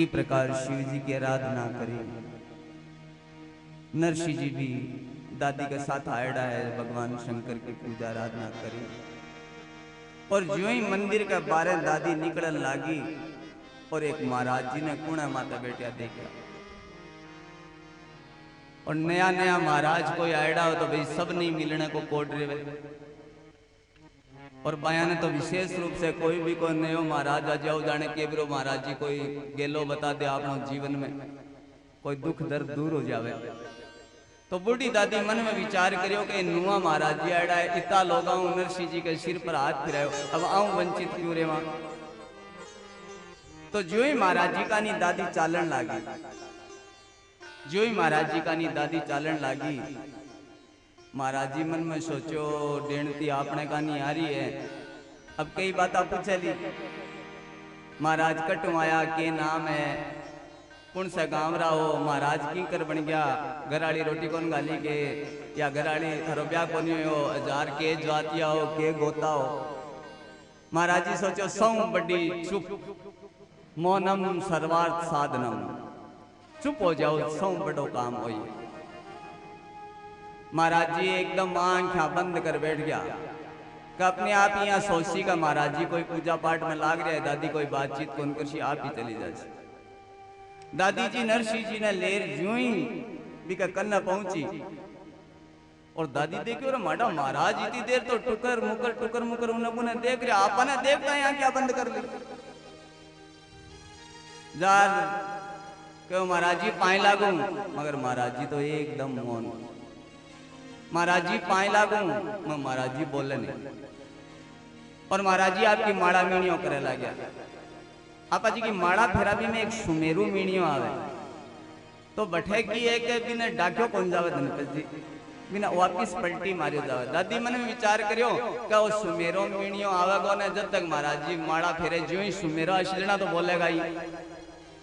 ई प्रकार शिव जी की आराधना करी। नरसिंह जी भी दादी के साथ आयड़ा है, भगवान शंकर की पूजा आराधना करी। और जो ही मंदिर के बारे दादी निकलन लागी और एक महाराज जी ने कुणा माता बेटिया देखा। और नया नया महाराज कोई आयड़ा हो तो भाई सब नहीं मिलने को कोट रहे। और बाया ने तो विशेष रूप से कोई भी कोई नयो महाराज आ जाओ जाने के बिरो महाराज जी कोई गेलो बता दे अपना जीवन में कोई दुख दर्द दूर हो जावे। तो बूढ़ी दादी मन में विचार करियो कि नुआ महाराज जी आड़ा है, इतना लोग नरसिंह जी के सिर पर हाथ फिरायो, अब आऊं वंचित क्यों रे वहां। तो जो ही महाराज जी का नी दादी चालन लागी, जो ही महाराज जी का नी दादी चालन लागी, महाराज जी मन में सोचो डेणती आपने का नहीं आ रही है। अब कई बात पूछे ली, महाराज कटू आया, के नाम है, कौन सा गांव रहा हो, महाराज की कर बन गया, घराड़ी रोटी कौन गाली के, या घराड़ी थारो ब्याह कौन हो, हजार के जातिया हो, के गोता हो। महाराज जी सोचो सौ बड़ी चुप, मौनम सर्वार्थ साधनम, चुप हो जाओ, सौ बड़ो काम हो। महाराज जी एकदम आंखें बंद कर बैठ गया कि अपने आप ही यहाँ सोची का महाराज जी कोई पूजा पाठ में लाग रहा है, दादी कोई बातचीत कौन करशी, आप ही चली जाए। दादी जी नरसिंह जी ने लेर जो ही भी का कन्ना पहुंची और दादी देखी और माडा महाराज इतनी देर तो टुकर मुकर उन्हें देख रहे, आपने देखता यहाँ क्या बंद कर ली। जार क्यों महाराज जी पाए लागू, मगर महाराज जी तो एकदम मौन। महाराज जी पाए लागू, महाराज जी बोले नहीं। और महाराज जी आपकी माड़ा मीणियों करे ला गया। आपा जी की माड़ा फेरा भी में एक सुमेरु मीणियों आवे तो बठे की एक बिना डाक्यो कौन जावे धनपत जी, बिना वापिस पलटी मारियो जावे। दादी मन में विचार करियो कि वो सुमेरो मीणियों आवेगो ने, जब तक महाराज जी माड़ा फेरे जो ही सुमेरा अश्लीना तो बोलेगा ही।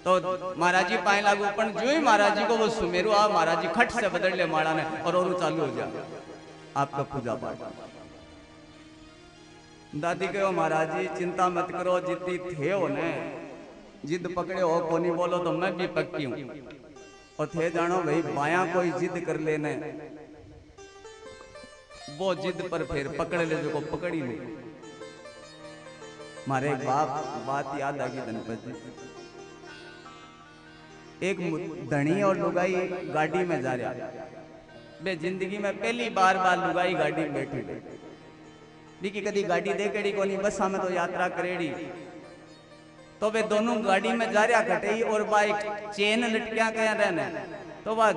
तो महाराज जी पाए लागू, पर जो ही महाराज जी को वो सुमेरु आ, महाराज जी खट से बदल ले माड़ा ने और चालू हो जाए आपका पूजा पाठ। दादी कहो महाराज जी चिंता मत करो, जितनी थे हो ने जिद पकड़े हो कोनी बोलो तो मैं भी पक्की हूं। और थे जानो भाई बाया कोई जिद कर लेने वो जिद पर फिर पकड़ ले, जो को पकड़ी ले। मारे बात याद आ गई धनपत जी, एक धनी और लुगाई गाड़ी में जा रहा, वे जिंदगी में पहली बार लुगाई गाड़ी में बैठी की कदी गाड़ी देखेड़ी कोनी, बस हमें तो यात्रा करेड़ी। तो वे दोनों गाड़ी में जा रहा कटई और बाइक चेन लटकिया कह रहने। तो वह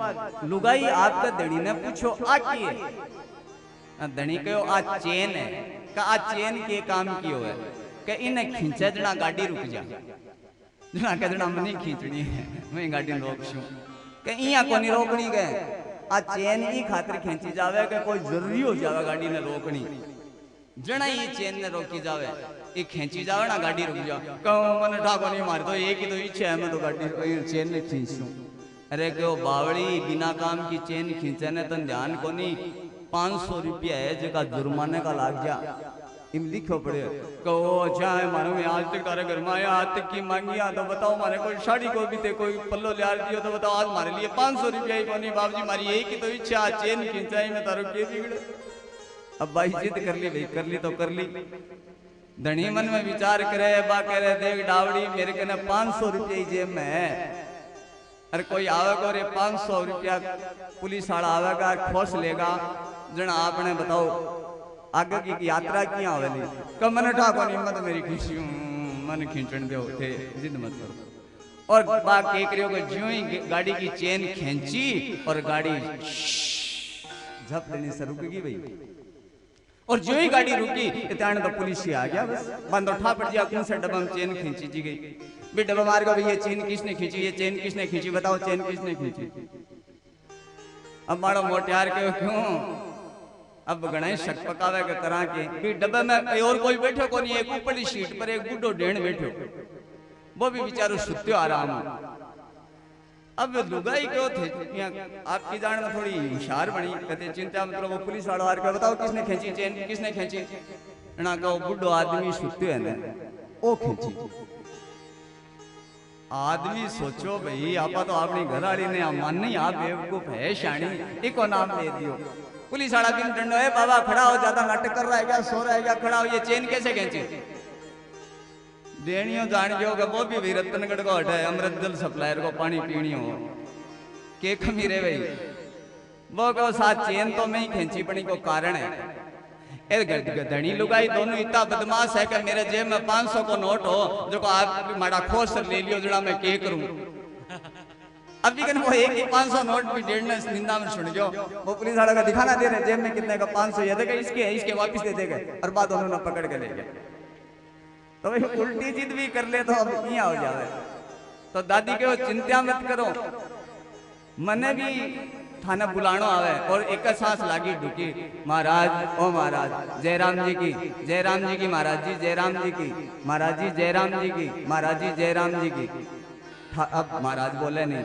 लुगाई आपका धनी ने पूछो आ की है, धनी कहो आ चेन है, का आ चेन के काम कियो है, कि इन्हें खींचे जना गाड़ी रुक जा, जना के जना मनी खींचनी है, मैं गाड़ी रोक शू के इया कोनी रोकनी गए, आ चेन ही खातिर खींची जावे कि कोई जरूरी हो जावे गाड़ी ने रोकनी, जना ये चेन ने रोकी जावे, ये खींची जावे ना गाड़ी रुक जा। कहूं मन ठाको नहीं मारे तो एक ही तो इच्छा है, मैं तो गाड़ी चेन ने खींचूं। अरे क्यों बावड़ी बिना काम की चेन खींचे ने तो ध्यान को नहीं, 500 रुपया है जगह जुर्माने का लाग गया, इम लिखो पड़े। कहो अच्छा है मानो मैं आज तक तारे घर में आया, आज तक की मांगी आ तो बताओ, मारे कोई साड़ी को भी थे कोई पल्लो लिया दियो तो बताओ, आज मारे लिए 500 रुपया ही कोनी, बाबू जी मारी यही की तो इच्छा चेन खींचाई में तारो के बिगड़े। अब भाई जिद कर ली, भाई कर ली तो कर ली। धनी मन में विचार करे, बा कह रहे देख डावड़ी मेरे कहने 500 रुपये ही जेब में है, अरे कोई आवेगा रे 500 रुपया पुलिस वाला आवेगा खोस लेगा, जना आपने बताओ आगे की यात्रा किया आवेली। कब मन ठाको नहीं, मत मेरी खुशी मन खींचन दो थे, जिद मत करो। और बात कह करियो कि ज्यों ही गाड़ी की चेन खींची और गाड़ी झप देने से रुक गई भाई। और जो ही गाड़ी रुकी इतना तो पुलिस ही आ गया, बस बंद उठा पड़ दिया, कौन सा डब्बा में चेन खींची जी गई। भी डब्बा मार गया, ये चेन किसने खींची, ये चेन किसने खींची, बताओ चेन किसने खींची। अब मारो मोटियार के क्यों, अब गणेश शक पकावे के करा के भी डब्बे में और कोई बैठो को नहीं, एक ऊपरी सीट पर एक बुढ़ो डेढ़ बैठो, वो भी बेचारो सुत्यो आराम। अब लुगाई क्यों थे, आपकी जान में थोड़ी होशियार बनी, कहते चिंता मतलब वो पुलिस वालों आके बताओ किसने खींची चेन, किसने खींची, ना कहो बुढ़ो आदमी सुत्यो है ना ओ खींची। आदमी सोचो भाई आपा तो अपनी घरवाली ने मानी आप बेवकूफ है शानी इको नाम ले दियो। पुलिस वाला दिन डंडो है बाबा खड़ा हो, ज्यादा नाटक कर रहा है क्या, सो रहा है क्या, खड़ा हो, ये चेन कैसे खींची? देनियो जान गयो कि वो भी रतनगढ़ को हटे अमृत जल सप्लायर को पानी पीनी हो के कमी रे भाई वो कहो साथ चेन तो मैं ही खींची पड़ी को कारण है धनी लुगाई दोनों इतना बदमाश है कि मेरे जेब में 500 को नोट हो जो को आप माड़ा खोस ले लियो जड़ा मैं के करूं। अभी कन वो एक ही 500 नोट भी डेढ़ने निंदा में सुन गयो। वो पुलिस वाला का दिखाना दे रहे जेब में कितने का 500 ये देगा इसके वापस दे देगा और बाद उन्होंने पकड़ के ले गए। तो भाई उल्टी जिद भी कर ले तो अब यहाँ हो जावे। तो दादी के वो चिंता मत करो, मने भी थाना बुलानो आवे और एक सांस लागी ढुकी महाराज ओ महाराज जयराम जी की महाराज जी जयराम जी की महाराज जी जयराम जी की महाराज जी जयराम जी की। अब महाराज बोले नहीं।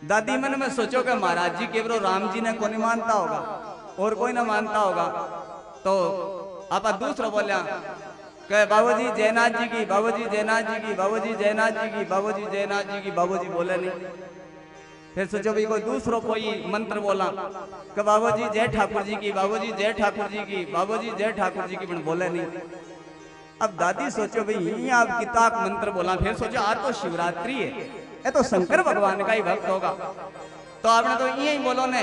दादी मन में सोचो कि महाराज जी केवल राम जी ने को नहीं मानता होगा और कोई ना मानता होगा। तो आप दूसरा बोलिया कि बाबूजी जयनाथ जी की बाबूजी जयनाथ जी की बाबूजी जयनाथ जी की बाबूजी जयनाथ जी की। बाबूजी बोले नहीं। फिर सोचो भाई कोई दूसरो कोई मंत्र बोला कि बाबूजी जय ठाकुर जी की बाबूजी जय ठाकुर जी की बाबूजी जय ठाकुर जी की, पण बोले नहीं। अब दादी सोचो भाई यही आप किताब मंत्र बोला। फिर सोचो आज तो शिवरात्रि है, ये तो शंकर भगवान का ही भक्त होगा। तो आपने तो यही बोलो ने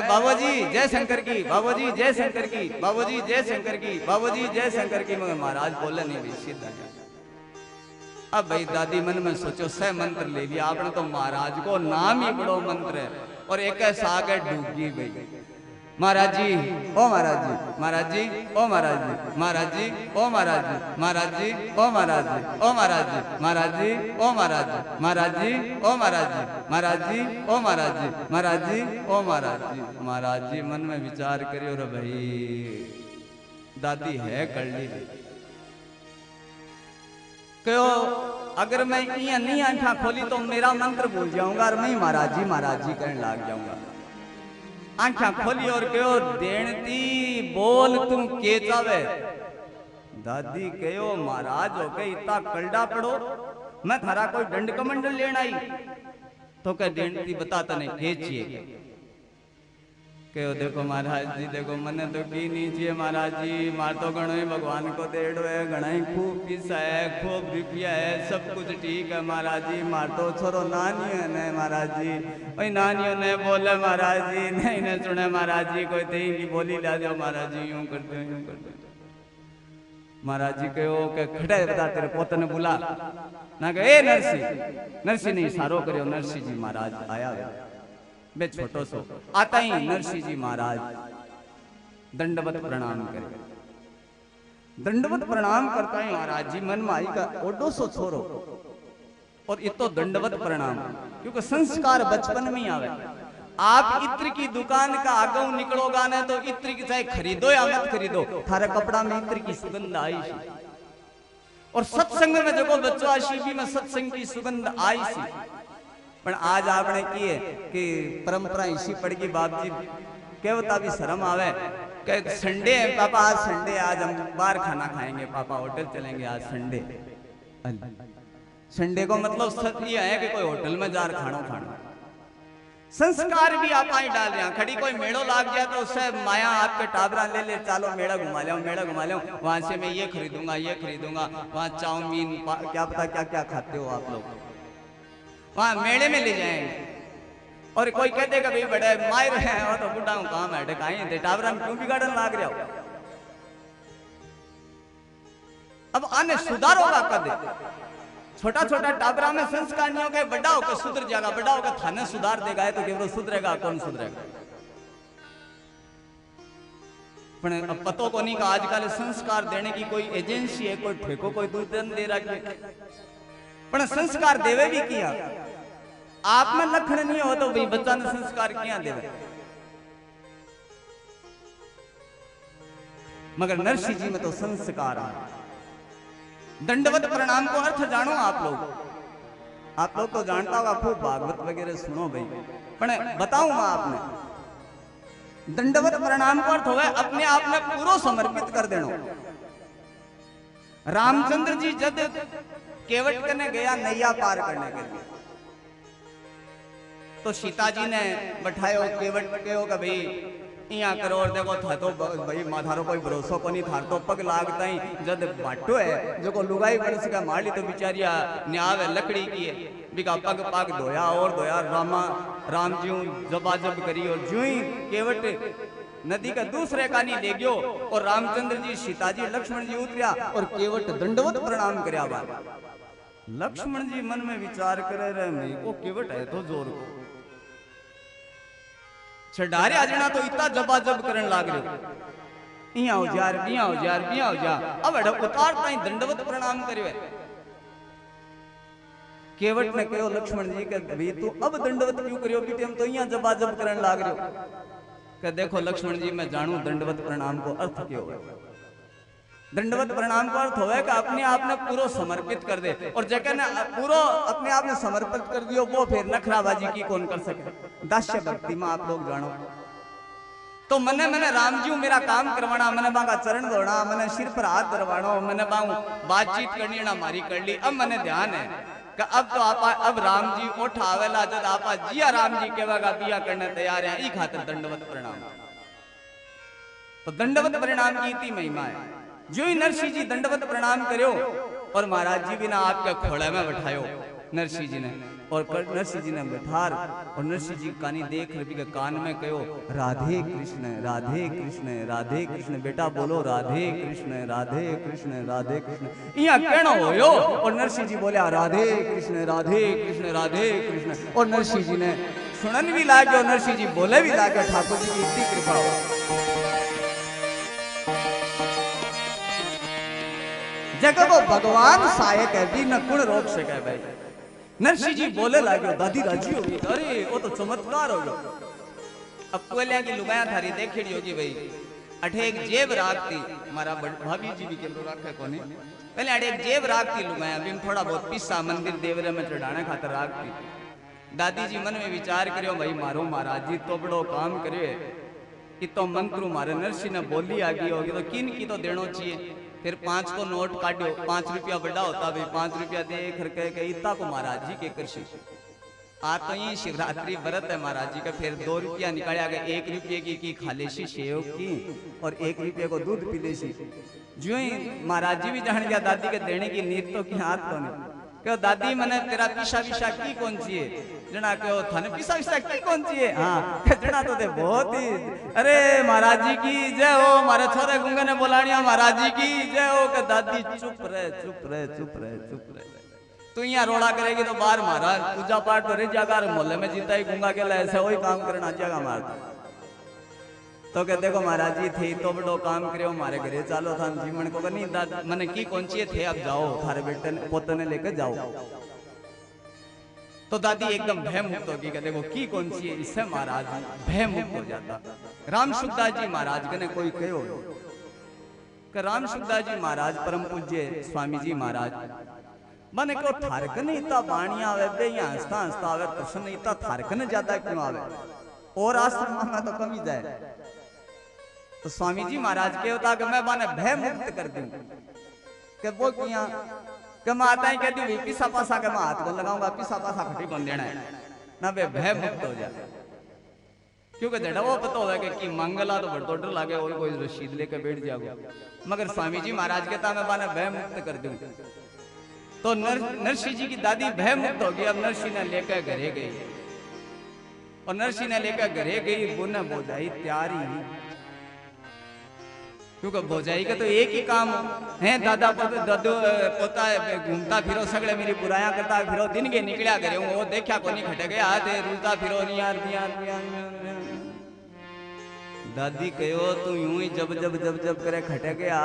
बाबूजी जय शंकर की बाबूजी जय शंकर की बाबूजी जय शंकर की बाबूजी जय शंकर की। मगर महाराज बोले नहीं भाई सीधा। अब भाई दादी मन में सोचो सह मंत्र ले लिया आपने तो महाराज को नाम ही बड़ो मंत्र है और एक ऐसा आगे डूबी गई। महाराज जी ओ महाराज जी महाराज जी ओ महाराज जी महाराज जी ओ महाराज जी महाराज जी ओ महाराज जी ओ महाराज जी महाराज जी ओ महाराज जी महाराज जी ओ महाराज जी महाराज जी ओ महाराज जी महाराज जी ओ महाराज जी। महाराज जी मन में विचार करियो रे भाई दादी है कल्ली क्यों अगर मैं यहाँ नहीं आंखा खोली तो मेरा मंत्र भूल जाऊंगा और मैं महाराज जी करने लग जाऊंगा। आंखा खोली और क्यों देणती बोल तुम के चावे। दादी कहो महाराज हो के इतना कलडा पड़ो मैं थारा कोई दंड कमंडल लेना आई तो क्या देणती बताता नहीं खेचिए कहो देखो महाराज जी देखो मने तो की नहीं चाहिए महाराज जी मार तो घणो ही भगवान को देड़ो है घना ही खूब पैसा है खूब रुपया है सब कुछ ठीक है महाराज जी मार तो छोरो नानी है न महाराज जी वही नानियों ने बोले महाराज जी नहीं ने सुने महाराज जी कोई तेई की बोली ला दो महाराज जी यूं कर दो यूं कर दो। महाराज जी कहो के खड़े बता तेरे पोते ने बुला ना कहे नरसी नहीं सारो करो नरसी जी महाराज आया बे छोटो सो आता ही नरसिंह जी महाराज दंडवत प्रणाम करे। दंडवत प्रणाम करता है महाराज जी मन में आई का ओडो सो छोरो और ये तो दंडवत प्रणाम क्योंकि संस्कार बचपन में ही आवे। आप इत्र की दुकान का आगे निकलोगा ना तो इत्र की चाहे खरीदो या मत खरीदो थारे कपड़ा में इत्र की सुगंध आई सी और सत्संग में जो बच्चों आशी भी में सत्संग की सुगंध आई सी। पर आज आपने किए कि परंपरा इसी पड़गी बाप जी कहता भी शर्म आवे कि संडे है पापा आज संडे आज हम बाहर खाना खाएंगे पापा होटल चलेंगे आज संडे। संडे को मतलब सच ये है कि कोई होटल में जार खाना संस्कार भी आप ही डाल रहे हैं। खड़ी कोई मेड़ो लाग जाए तो उससे माया आपके टाबरा ले ले चालो मेड़ा घुमा लो वहां से मैं ये खरीदूंगा वहां चाउमीन क्या पता क्या क्या खाते हो आप लोग वहां मेले में ले जाएंगे और कोई कह देगा भाई बड़े मायर है और तो बुढ़ा काम है कहीं थे टावरा में क्यों बिगाड़न लाग रहा हो। अब आने सुधार होगा कदे छोटा छोटा टाबरा में संस्कार नहीं होगा बड़ा होकर सुधर जाएगा बड़ा होकर थाने सुधार देगा है तो केवल सुधरेगा कौन सुधरेगा। पर अब पतो को नहीं का आजकल संस्कार देने की कोई एजेंसी है कोई ठेको कोई दूध दे रहा है पर संस्कार देवे भी किया आप में लखन नहीं हो तो भाई बच्चा ने संस्कार किया देवे। मगर नरसिंह जी में तो संस्कार है। दंडवत प्रणाम को अर्थ जानो आप लोग तो जानता होगा खूब भागवत वगैरह सुनो भाई पर बताऊंगा आपने दंडवत प्रणाम को अर्थ होगा अपने आप में पूरा समर्पित कर देना। रामचंद्र जी जब केवट कने गया नैया पार करने के लिए। तो सीता जी ने बैठायो केवट कहो कि भाई यहाँ करो और देखो था तो भाई माथारो कोई भरोसा को नहीं था तो पग लागता ही जब बाटो है जो को लुगाई बरस का माली तो बिचारिया न्याव है लकड़ी की है बिका पग पाग धोया और धोया राम जी जबा जब करी और ज्यों ही केवट नदी का दूसरे कानी ले गयो और रामचंद्र जी सीता जी लक्ष्मण जी उतरिया और केवट दंडवत प्रणाम करया बार। लक्ष्मण जी मन में विचार करे रे मैं वो केवट है तो जोर को छडारे आजना तो इतना जबा जब करन लाग रहे इया हो जार बिया हो जार बिया हो जा अब एड़ा उतार ताई दंडवत प्रणाम करयो है। केवट ने कहो लक्ष्मण जी के भाई तू अब दंडवत क्यों करियो बेटे हम तो इया जबा जब करन लाग रहे के देखो लक्ष्मण जी मैं जानू दंडवत प्रणाम को अर्थ क्यों है। दंडवत प्रणाम का अर्थ होवे कि अपने आप ने पूरा समर्पित कर दे और जगह ने पूरा अपने आप ने समर्पित कर दियो वो फिर नखराबाजी की कौन कर सके। दास्य भक्ति में आप लोग जानो तो मने राम जी मेरा काम करवाना मने बांगा चरण धोना मने सिर पर हाथ धरवाना मने बांगू बातचीत करनी ना मारी कर ली। अब मने ध्यान है कि अब तो आप अब राम जी उठ आवेला जब आप जिया राम जी केवागा दिया करने तैयार है ई खातिर दंडवत प्रणाम। तो दंडवत प्रणाम की इतनी महिमा है। जो ही नरसिंह जी दंडवत प्रणाम करो और महाराज जी भी ना आपके खोड़े में बैठायो नरसिंह जी ने और नरसिंह जी ने बैठार और नरसिंह जी कानी देख रवि के कान में कहो राधे कृष्ण राधे कृष्ण राधे कृष्ण बेटा बोलो राधे कृष्ण राधे कृष्ण राधे कृष्ण इया कहना होयो और नरसिंह जी बोले राधे कृष्ण राधे कृष्ण राधे कृष्ण और नरसिंह जी ने सुनन भी लागे और नरसिंह जी बोले भी लागे। ठाकुर जी की इतनी कृपा हो जगह वो भगवान सहायक है भी न कुण रोक सके भाई। नरसिंह जी बोले लागो दादी राजी होगी अरे वो तो चमत्कार हो गयो। अब कोयलिया की लुगाया थारी देखी होगी भाई अठे एक जेब राग थी मारा भाभी जी भी के राखे कोने पहले अठे एक जेब राग थी लुगाया बिन थोड़ा बहुत पिस्सा मंदिर देवरे में चढ़ाने खातर राग थी। दादी जी मन में विचार करियो भाई मारो महाराज जी तो बड़ो काम करे कि तो मंत्र मारे नरसिंह ने बोली आ गई होगी तो किन की तो देनो चाहिए। फिर 5 को नोट काटो 5 रुपया बड़ा होता भाई 5 रुपया दे खरके के इतना को महाराज जी के कृषि आ तो ये शिवरात्रि व्रत है महाराज जी का। फिर 2 रुपया निकाला गया 1 रुपये की खालेसी सेव की और 1 रुपये को दूध पी लेसी। जो ही महाराज जी भी जान गया दादी के देने की नीत तो की हाथ को नहीं क्यों दादी मने तेरा पिसा विसा की कौन सी है जना क्यों थाने पिसा विसा की कौन सी है हाँ जना तो दे बहुत ही अरे महाराज जी की जय हो मारे छोरे गुंगे ने बोलानिया महाराज जी की जय हो के दादी चुप रहे चुप रहे चुप रहे चुप रहे तू यहाँ रोड़ा करेगी तो बाहर महाराज पूजा पाठ तो रह जागा मोहल्ले में जीता ही गुंगा के लिए ऐसे वही काम करना जाएगा मारता तो क्या देखो महाराज जी थे तो बड़ो काम करे हमारे घरे चालो था जीवन को नहीं दादा मैंने की कौन सी थे अब जाओ थारे बेटे पोते ने लेकर जाओ। तो दादी एकदम भय मुक्त होगी कि देखो की कौन सी है इससे महाराज भय मुक्त हो जाता। राम सुखदास जी महाराज ने कोई कहो कि राम सुखदास जी महाराज परम पूज्य स्वामी जी महाराज मैंने कहो थारकन इतना बाणिया आवे बे यहाँ हंसता हंसता आवे प्रसन्न इतना थारकन ज्यादा क्यों आवे और आश्रम में तो कमी जाए। तो स्वामी जी महाराज के होता कि मैं माने भय मुक्त कर दूं कि वो किया कि मैं आता ही कहती हूँ पिसा पासा के मैं हाथ को लगाऊंगा पिसा पासा खटी बन देना है ना बे भय मुक्त हो जाए। क्योंकि जड़ा वो पता होगा कि मंगला तो बड़ डर लागे और कोई रशीद लेके बैठ जाओगे मगर स्वामी जी महाराज कहता मैं माने भय मुक्त कर दूं। तो नरसिंह जी की दादी भय मुक्त हो गई। अब नरसिंह ने लेकर घरे गई और नरसिंह ने लेकर घरे गई बुने बोझाई त्यारी क्योंकि भोजाई का तो एक ही काम है दादा दादू पोता घूमता फिरो सगले मेरी बुराया करता फिरो दिन के निकलिया करे वो देखा को नहीं खटे गया रुलता फिरो नियार दादी कहो तू यूं ही जब जब जब जब करे खटे गया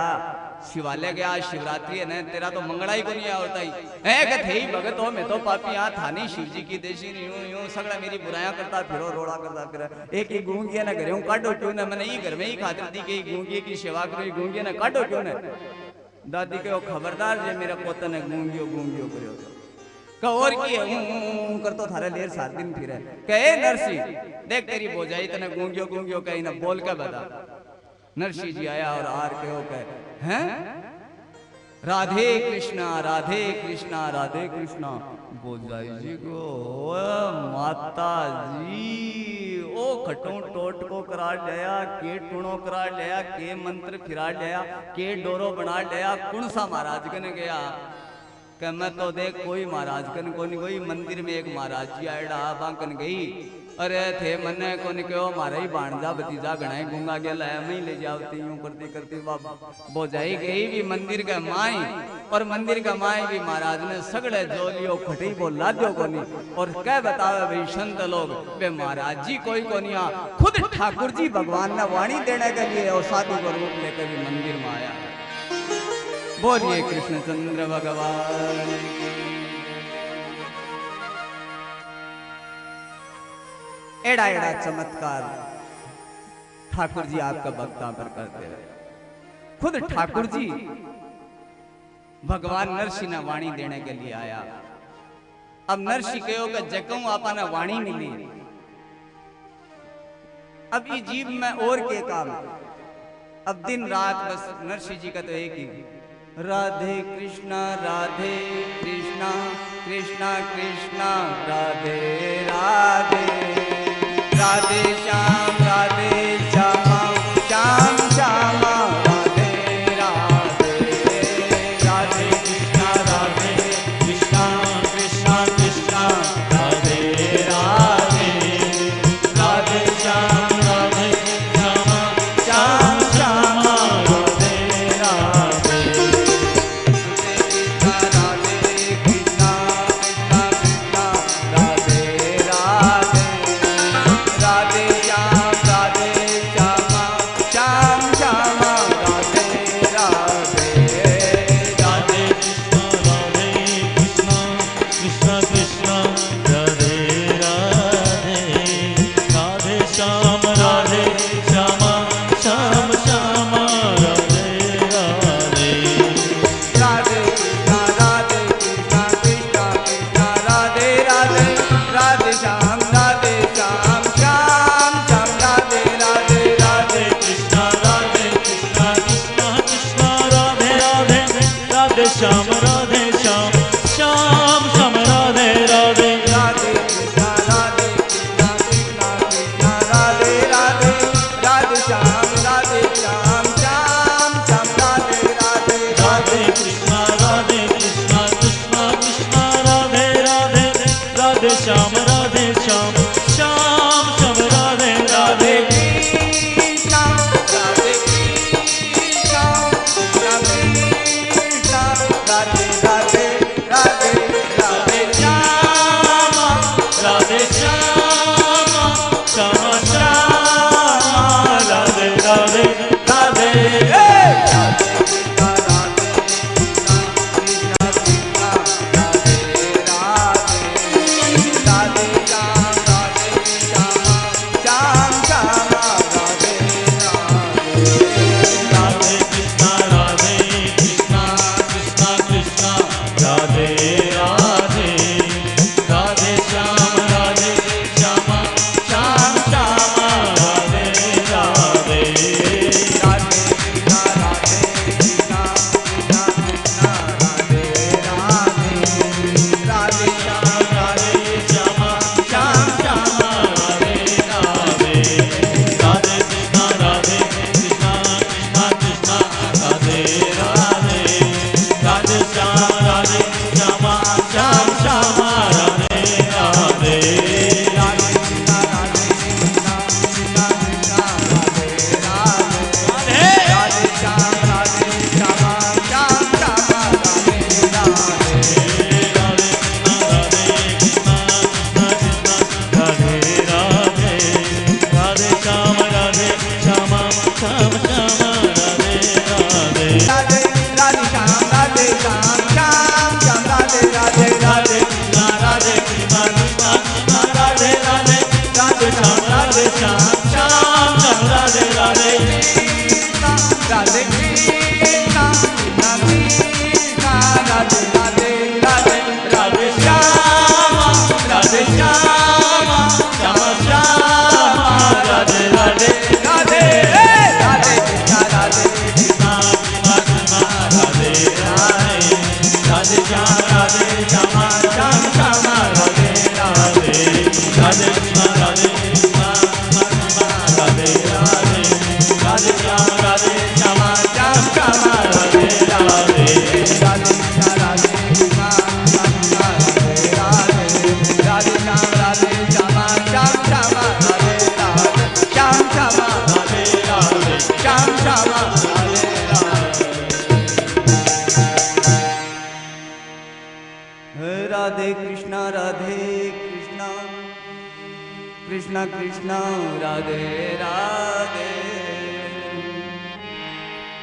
शिवालय गया शिवरात्रि है ना तेरा तो मंगड़ा ही को नहीं आवता ही है कि थे ही भगत हो मैं तो पापी यहाँ थानी शिव जी की देशी यूं यूं सगड़ा मेरी बुराया करता फिरो रोड़ा करता फिर एक ही गूंगी ने घरे काटो क्यों ना मैंने घर में ही खातिर दी कि गूंगी की सेवा करो गूंगी ने काटो क्यों ना। दादी कहो खबरदार जे मेरे पोते ने गूंगियो गूंगियो करो और की कर तो थारे लेर 7 दिन फिरे कहे नरसिंह देख तेरी बोझाई तने गूंगियो गूंगियो कहीं ना बोल के बता। नरसिंह जी आया और आर के हो कहे हैं राधे कृष्णा राधे कृष्णा राधे कृष्णा। बोजाई जी को ओ माता जी ओ खटों टोट को करा लिया, के टूणो करा लिया, के मंत्र फिरा लिया, के डोरो बना लिया। कौन सा महाराज कन गया कि मैं तो देख कोई महाराज कन को नहीं। कोई मंदिर में एक महाराज जी आयडा बांकन गई। अरे थे मने को नहीं कहो मारा ही भाणजा भतीजा गणाई गूंगा गया है मैं ले जाती यूं करती करती बोझाई गई भी मंदिर का माई। और मंदिर का माई भी महाराज ने सगड़े जोलियो खटी बोल लाद्यो को नहीं। और क्या बतावे भाई संत लोग वे महाराज जी कोई को नहीं आ, खुद ठाकुर जी भगवान ने वाणी देने के लिए और साधु को रूप लेकर भी मंदिर में आया। बोलिए कृष्णचंद्र भगवान। एड़ा एड़ा चमत्कार ठाकुर जी आपका भक्ता पर करते रहे। खुद ठाकुर जी भगवान नरसी ने वाणी देने के लिए आया। अब नरसी कहो कि जकऊ आपा ने वाणी मिली। अब ये जीव में और के काम। अब दिन रात बस नरसी जी का तो एक ही राधे कृष्णा कृष्णा कृष्णा राधे राधे राधे श्याम श्याम श्याम राधे राधे राधे कृष्णा कृष्णा कृष्णा राधे राधे राधे श्याम श्याम श्याम राधे राधे राधे कृष्णा कृष्णा राधे राधे राधे श्याम श्याम श्याम राधे राधे राधे कृष्णा कृष्णा कृष्णा राधे राधे राधे श्याम श्याम श्याम श्याम राधे राधे राधे कृष्णा कृष्णा कृष्णा राधे राधे राधे श्याम श्याम श्याम राधे राधे राधे कृष्णा कृष्णा कृष्णा राधे राधे राधे श्याम श्याम श्याम राधे राधे राधे कृष्णा कृष्णा कृष्णा राधे राधे राधे श्याम श्याम राधे राधे राधे कृष्णा कृष्णा कृष्णा राधे राधे राधे श्याम श्याम श्याम राधे राधे कृष्णा राधे कृष्णा राधे राधे राधे राधे श्याम राधे श्याम श्याम श्याम राधे राधे राधे राधे कृष्णा कृष्णा कृष्णा राधे राधे राधे श्याम श्याम श्याम राधे राधे श्याम राधे श्यामा श्याम श्यामा राधे राधे राधे कृष्णा राधे श्याम राधे श्यामा श्याम श्यामा राधे राधे श्याम श्यामा राधे राधे श्याम श्यामा राधे राधे राधे कृष्णा कृष्णा कृष्णा राधे राधे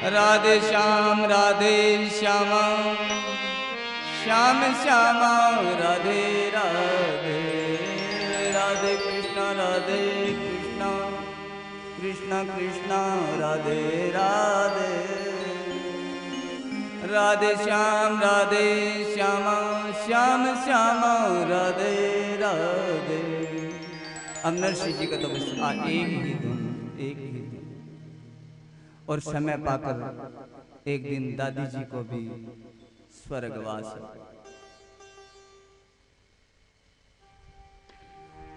राधे श्याम श्यामा श्याम श्यामा राधे राधे राधे कृष्णा कृष्णा कृष्णा राधे राधे राधे श्याम श्यामा श्याम श्यामा राधे राधे। अब नरसिंह जी का तो बस एक ही धुन और समय पाकर एक दिन दादी जी को भी स्वर्गवास हो।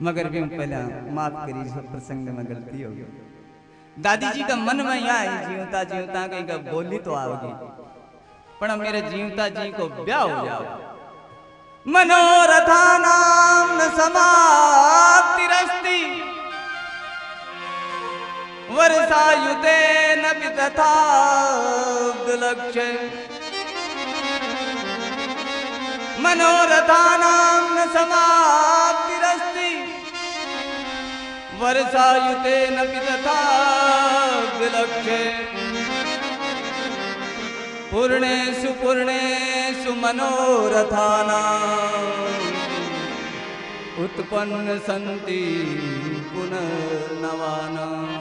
मगर भी पहले माफ करी सब प्रसंग में गलती हो गई। दादी जी का मन में यहाँ जीवता जीवता कहीं का बोली तो आओगी पर मेरे जीवता जी को ब्याह हो जाओ। मनोरथा नाम न समाप्तिरस्ति वर्षायुते न तथा लक्ष्य। मनोरथा नाम न समाप्तिरस्ति वर्षायुते न तथा लक्ष्य। पूर्णेषु मनोरथानाम् उत्पन्न सन्ति पुनर्नवानाम्।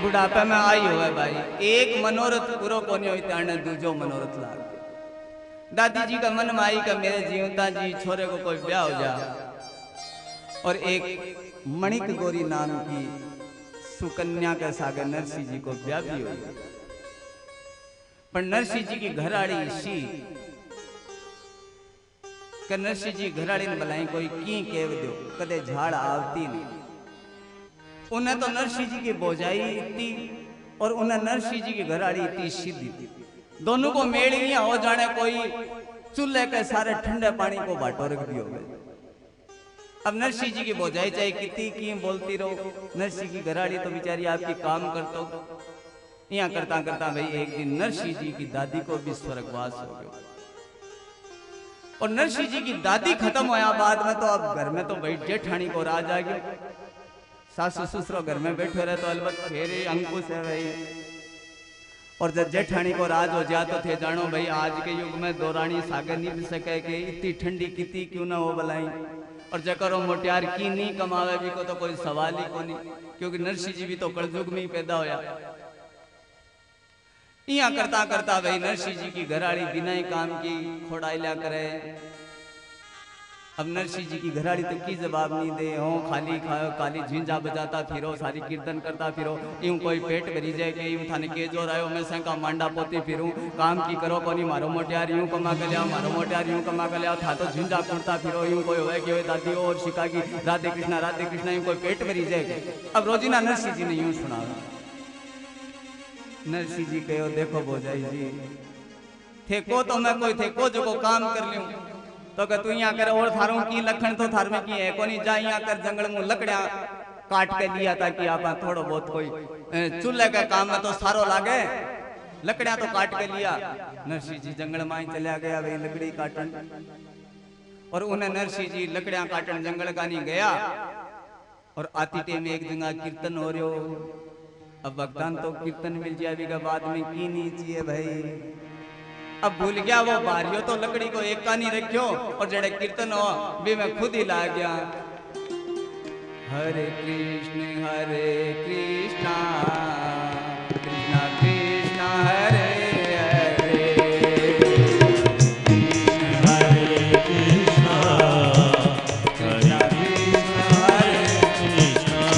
बुढ़ापे में आई हुआ भाई एक मनोरथ पूरो कोनी होई ताने दूजो मनोरथ लाग। दादी जी का मन में आई का मेरे जीवता जी छोरे को कोई ब्याह हो जा और एक मणिक गोरी नाम की सुकन्या के सागे नरसिंह जी को ब्याह भी हो। पर नरसिंह जी की घराड़ी सी कि नरसिंह जी घराड़ी ने बुलाई कोई की कह दो कदे झाड़ आवती नहीं। उन्हें तो नरसिंह जी की बोझाई इतनी और उन्हें नरसिंह जी की घराड़ी इतनी सीधी थी। दोनों को मेड़ियां हो जाने कोई चूल्हे के सारे ठंडे पानी को बाटो रख दियो। अब नरसिंह जी की बोझाई चाहे कितनी की बोलती रहो। नरसिंह की घराड़ी तो बेचारी आपकी काम करतो यहाँ करता करता भाई एक दिन नरसिंह जी की दादी को भी स्वर्गवास हो गया। और नरसिंह जी की दादी खत्म होया बाद में तो अब घर में तो भाई जेठानी को राज आ गया। सासू ससुर घर में बैठे रहे तो अलबत्त फेरे अंकुश है भाई। और जब जेठानी को राज हो जाए तो थे जानो भाई आज के युग में दो रानी सागर नहीं भी सके कि इतनी ठंडी कितनी क्यों ना हो बलाई। और जकरो मोटियार की नहीं कमावे भी को तो कोई सवाल ही को नहीं क्योंकि नरसिंह जी भी तो कलयुग में ही पैदा होया। यहाँ करता करता भाई नरसिंह जी की घराड़ी बिना ही काम की खोड़ाइला करे। अब नरसिंह जी की घराड़ी तो की जवाब नहीं दे हो खाली खाओ खाली झिंझा बजाता फिरो सारी कीर्तन करता फिरो। यूं कोई पेट भरी जाए कि यूं थाने के जोर आयो मैं का मांडा पोती फिरूं काम की करो कोनी मारो मोटियार यूं कमा कर लिया मारो मोटियार यूं कमा कर लिया था तो झिंझा कुड़ता फिरो। यूं कोई होए कि दादी और शिका की राधे कृष्णा यूं कोई पेट भरी जाए। अब रोजीना नरसिंह जी ने यूं सुना। नरसिंह जी कहो देखो भोजाई जी थेको तो मैं कोई थेको जो को काम कर लियो तो कि तू यहाँ कर और थारों की लखन तो थार में की है कोनी जा यहाँ कर जंगल में लकड़िया काट के लिया ताकि आप थोड़ा बहुत कोई चूल्हे का काम में तो सारो लागे। लकड़िया तो काट के लिया। नरसिंह जी जंगल में चला गया भाई लकड़ी काटन। और उन्हें नरसिंह जी लकड़िया काटन जंगल का नहीं गया। और आती टेम एक जगह कीर्तन हो रहे हो। अब भगतान तो कीर्तन मिल जाएगी का बाद में की नहीं चाहिए भाई। अब भूल गया वो बारियो तो लकड़ी को एक का नहीं रखियो और जड़े कीर्तन हो भी मैं खुद ही ला गया। हरे कृष्ण कृष्णा कृष्णा कृष्णा हरे हरे हरे कृष्णा कृष्णा कृष्णा हरे कृष्णा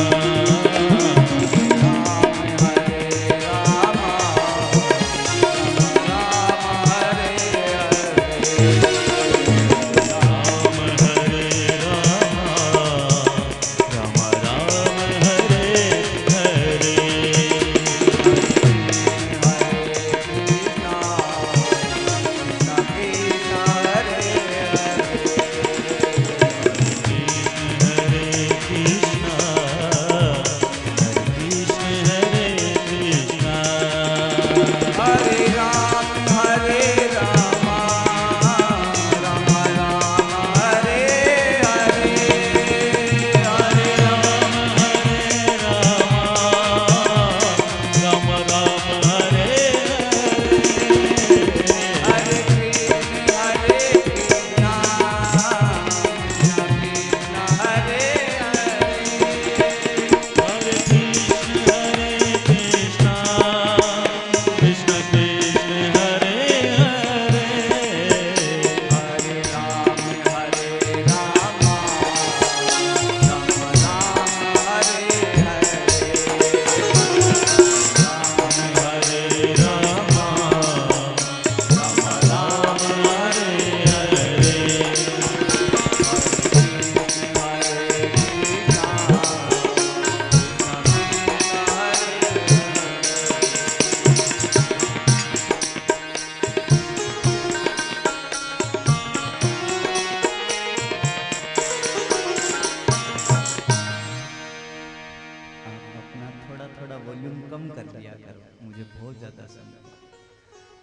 अपना थोड़ा थोड़ा वॉल्यूम कम कर लिया करो, मुझे बहुत ज्यादा सुन।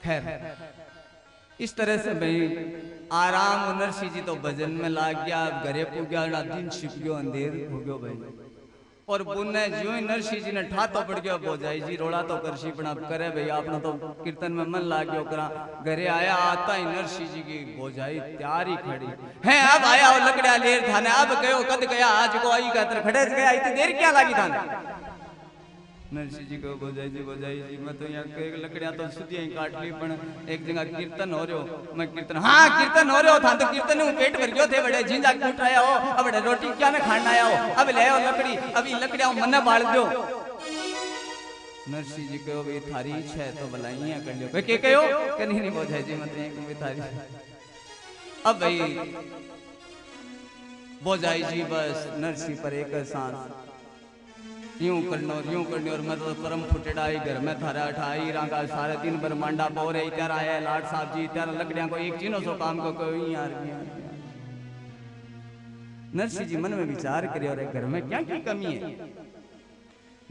खैर इस तरह से भाई आराम नरसी जी तो भजन में लाग गया, घरे पू गया ना, दिन छिप गयो, अंधेर हो गयो भाई। और बुने ज्यों ही नरसी जी ने ठातो पड़ गया भोजाई जी रोड़ा तो करशी पण अब करे भाई आपने तो कीर्तन में मन लाग गयो करा। घरे आया आता ही नरसी जी की भोजाई तैयार ही खड़ी है। अब आया और लकड़िया लेर थाने, अब कहो कद गया आज को आई का तर खड़े गया, इतनी देर क्या लागी थाने। नरसी जी को भोजाई जी मैं तो यहाँ एक लकड़ियां तो सुधिया ही काट ली, पण एक जगह कीर्तन हो रहो, मैं कीर्तन हाँ कीर्तन हो रहे हो था तो कीर्तन में पेट भर गयो थे, बड़े झिंझा कूट आया हो, अब बड़े रोटी क्या में खाना आया हो, अब ले आओ लकड़ी, अभी लकड़ियां मन बाल दो। नरसी जी कहो भाई थारी इच्छा है तो भलाइया कर लियो। भाई के कहो कि नहीं भोजाई जी मत एक थारी। अब भाई भोजाई जी बस नरसी पर एक सांस यूं करनो और मैं तो परम फुटेड़ा आई घर में थारा अठाई रंगा सारे दिन भर मांडा बोरे इधर आया लाड साहब जी इधर लकड़ियां को एक चीनो सो काम को कोई यार। नरसी जी मन में विचार करे और घर में क्या की कमी है,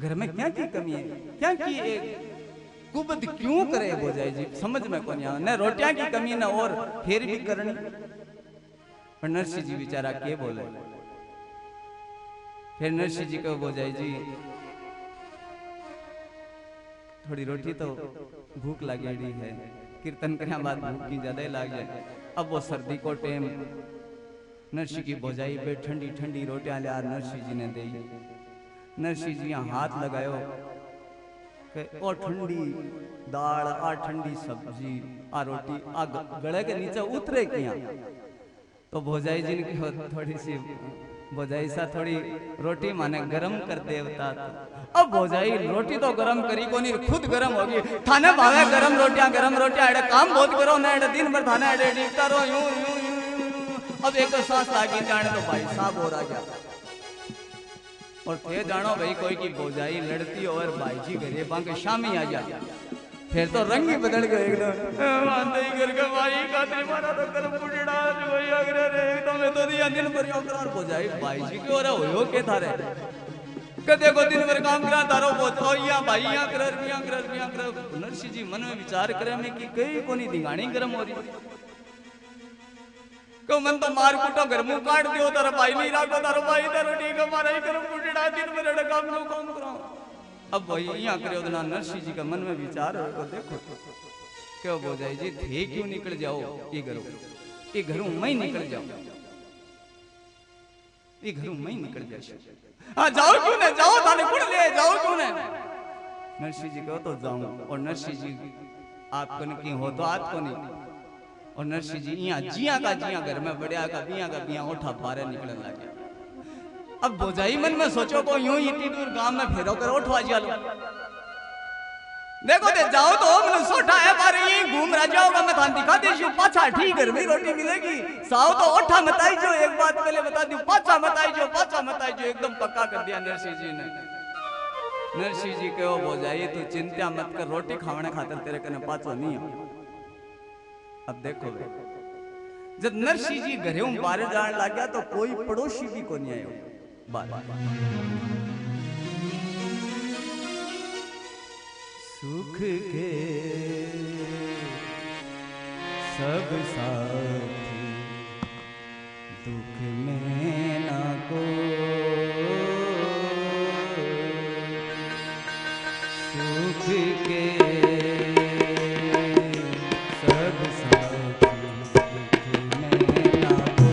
घर में क्या की कमी है, क्या की एक कुबद क्यों करे भोजाई जी समझ में कौन आया। न रोटियां की कमी न और फिर भी करनी। पर नरसी जी बेचारा के बोले। फिर नरसी जी को भोजाई जी थोड़ी रोटी तो भूख लगेड़ी है, कीर्तन करने बाद भूख की ज्यादा ही लाग जाए। अब वो सर्दी को टेम नरसी की भोजाई पे ठंडी ठंडी रोटियां लिया नरसी जी ने दी। नरसी जी यहाँ हाथ लगायो कि ओ ठंडी दाल आ ठंडी सब्जी आ रोटी आ गले के नीचे उतरे किया। तो भोजाई जी ने थोड़ी सी भोजाई सा थोड़ी रोटी माने गरम कर देवता। अब भोजाई रोटी तो गरम करी को नहीं, खुद गरम होगी। थाने भावे गरम रोटियां एडे काम बहुत करो ना, एडे दिन भर थाने एडे डीकता रहो यूं यूं यूं। अब एक सांस लागी जाने तो भाई साहब हो रहा गया। और थे जानो भाई कोई की भोजाई लड़ती और भाई जी घरे बांके शामी आ जा, फिर तो रंग ही बदल गए एकदम। मानते ही करके भाई का ते मारा तो कर पुड़ड़ा जो अगरे रे एकदम तो दिया दिन भर यो करार भोजाई भाई जी के ओरे होयो के थारे कदे को दिन भर काम करा तारो बोया भाई यहां कर नरसी जी मन में विचार करे में कि कई कोनी दिगाणी गरम हो रही को मन तो मार कुटो घर मुंह काट दियो तारा भाई नहीं राखो तारो भाई तारो ठीक है मारा ही कर पुड़ड़ा दिन भर काम करो। अब वही यहाँ करे ना नरसी जी का मन में विचार को देखो क्यों भोजाई जी थे क्यों निकल जाओ ये घरों मैं निकल जाओ, ये घरों मैं निकल जाओ। हाँ जाओ क्यों ना जाओ थाने कुड़ ले जाओ क्यों ना। नरसी जी कहो तो जाऊं और नरसी जी आपको नहीं हो तो आपको नहीं। और नरसी जी यहाँ जिया का जिया घर में बढ़िया का बिया उठा बारे निकलने लगे। अब भोजाई मन में सोचो को यूं इतनी दूर गांव में फेरो कर उठवा जा लो देखो दे जाओ तो मन सोटा है बारे ये घूम रहा जाओगा मैं थान दिखा दे पाछा ठीक घर में रोटी मिलेगी साओ तो उठा मत आई जो एक बात पहले बता दूं पाछा मत आई जो एकदम पक्का कर दिया नरसी जी ने। नरसी जी कहो भोजाई तू चिंता मत कर रोटी खाने खातर तेरे कने पाछो नहीं है। अब देखो जब नरसी जी घरे बाहर जाने लग गया तो कोई पड़ोसी भी को नहीं आयो सुख के सब साथी दुख में ना को सुख के सब साथी दुख में ना को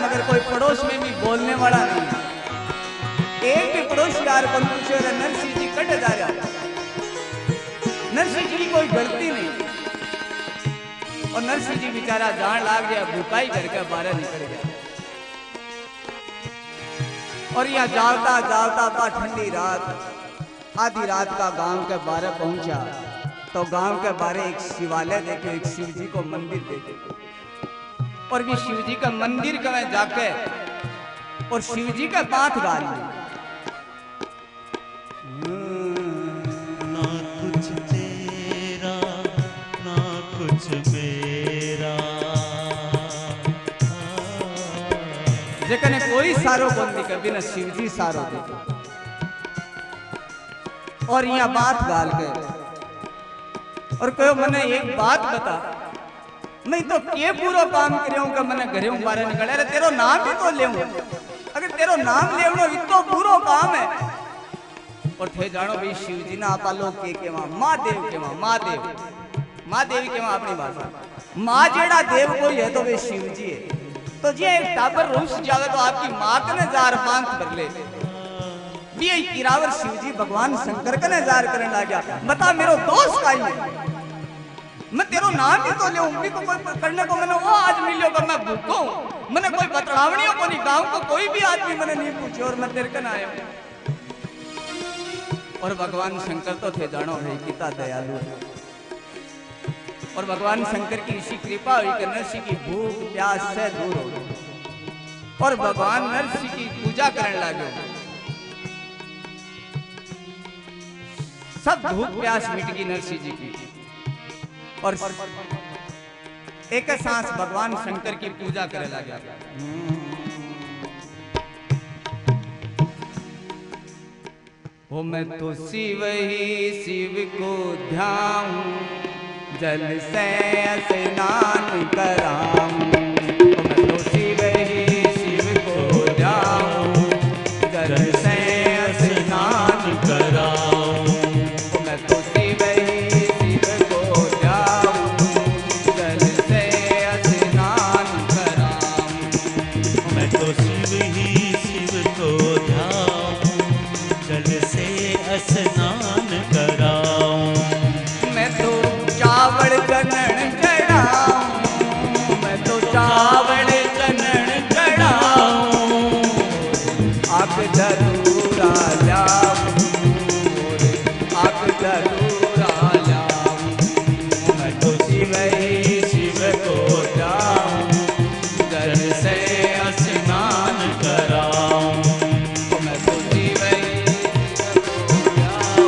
मगर कोई पड़ोस में भी बोलने वाला नहीं है। एक भी पड़ोसी यार को पूछे नरसी जी कट जा रहा, नरसी जी की कोई गलती नहीं। और नरसिंह जी बेचारा जान लाग गया, भूखा ही करके बाहर निकल गया। और यहाँ जाता जाता पा ठंडी रात, आधी रात का गांव के बारे पहुंचा तो गांव के बारे एक शिवालय देखे, एक शिव जी को मंदिर देखे। और भी शिव जी का मंदिर का मैं जाके और शिव जी का बात गा ली। ना कुछ तेरा ना कुछ मेरा, जेकने कोई सारो बन दिखे बिना शिव जी सारो दिखे। और यहाँ बात गाल गए और कहो मने एक बात बता, मैं तो के पूरा काम करूं का मने घरे बाहर निकले। अरे तेरो नाम ही तो लेऊं, अगर तेरो नाम लेवनो इतो पूरो काम है। और थे जानो भाई शिव जी ना आपा लोग के वहां महादेव के वहां महादेव के वहां अपनी भाषा मां जेड़ा देव कोई है तो वे शिव जी है। तो जी एक टाबर रूस जावे तो आपकी मां कने जार बांध कर ले भी किरावर शिव जी भगवान शंकर का नजार करने लगा। बता मेरो दोस्त का ही मैं तेरो नाम ही तो ले भी को कोई करने को मैंने वो आज मिलियो का मैं भूखो हूं, मैंने कोई बतलावनियों को नहीं, गांव को कोई भी आदमी मैंने नहीं पूछे और मैं तेरे कन आया। और भगवान शंकर तो थे जानो है कितना दयालु है। और भगवान शंकर की ऋषि कृपा हुई कि नरसिंह की भूख प्यास से दूर हो गई और भगवान नरसिंह की पूजा करने लगे। सब भूख प्यास मिट गई नरसिंह जी की और एक सांस भगवान शंकर की पूजा करे लगा। हो मैं तो शिव ही शिव को ध्याऊं, जल से स्नान कराऊं। हो मैं तो शिव ही शिव को ध्याऊं, जल से स्नान कराऊं। हो मैं तो शिव ही शिव को ध्याऊं, जल से स्नान कराऊं। मैं तो शिव ही शिव को ध्याऊं, जल से स्नान कराऊं। मैं तो चावल चनन चढ़ाऊं, मैं तो चावल चनन चढ़ाऊं। आग जरूरा लाऊं, आग जरूरा लाऊं। मैं तो शिव ही शिव को ध्याऊं, जल से स्नान कराऊं। मैं तो शिव ही शिव को ध्याऊं,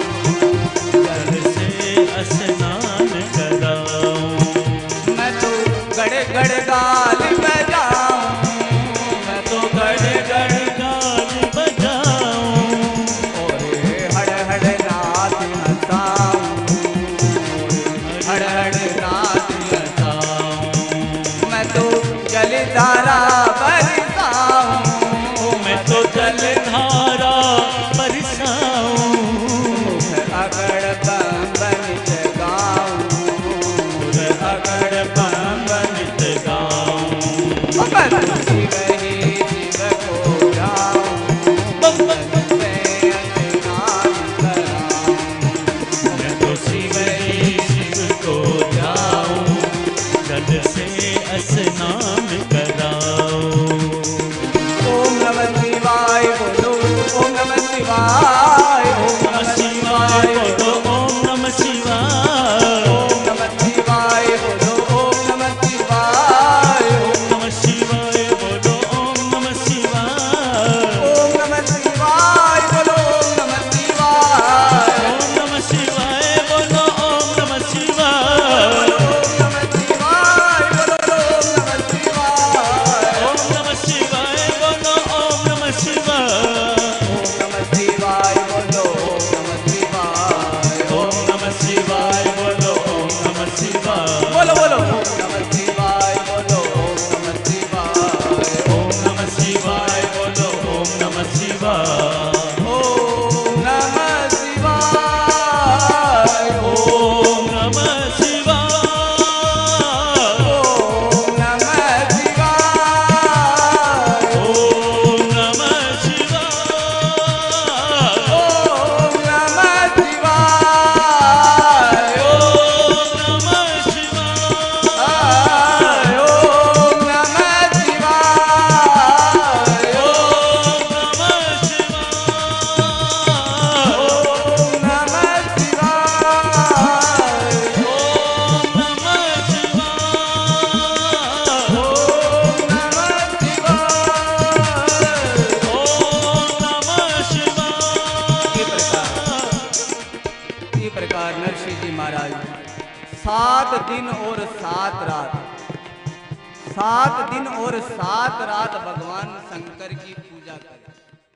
प्रकार नरसिंह जी महाराज 7 दिन और 7 रात 7 दिन और 7 रात भगवान शंकर की पूजा कर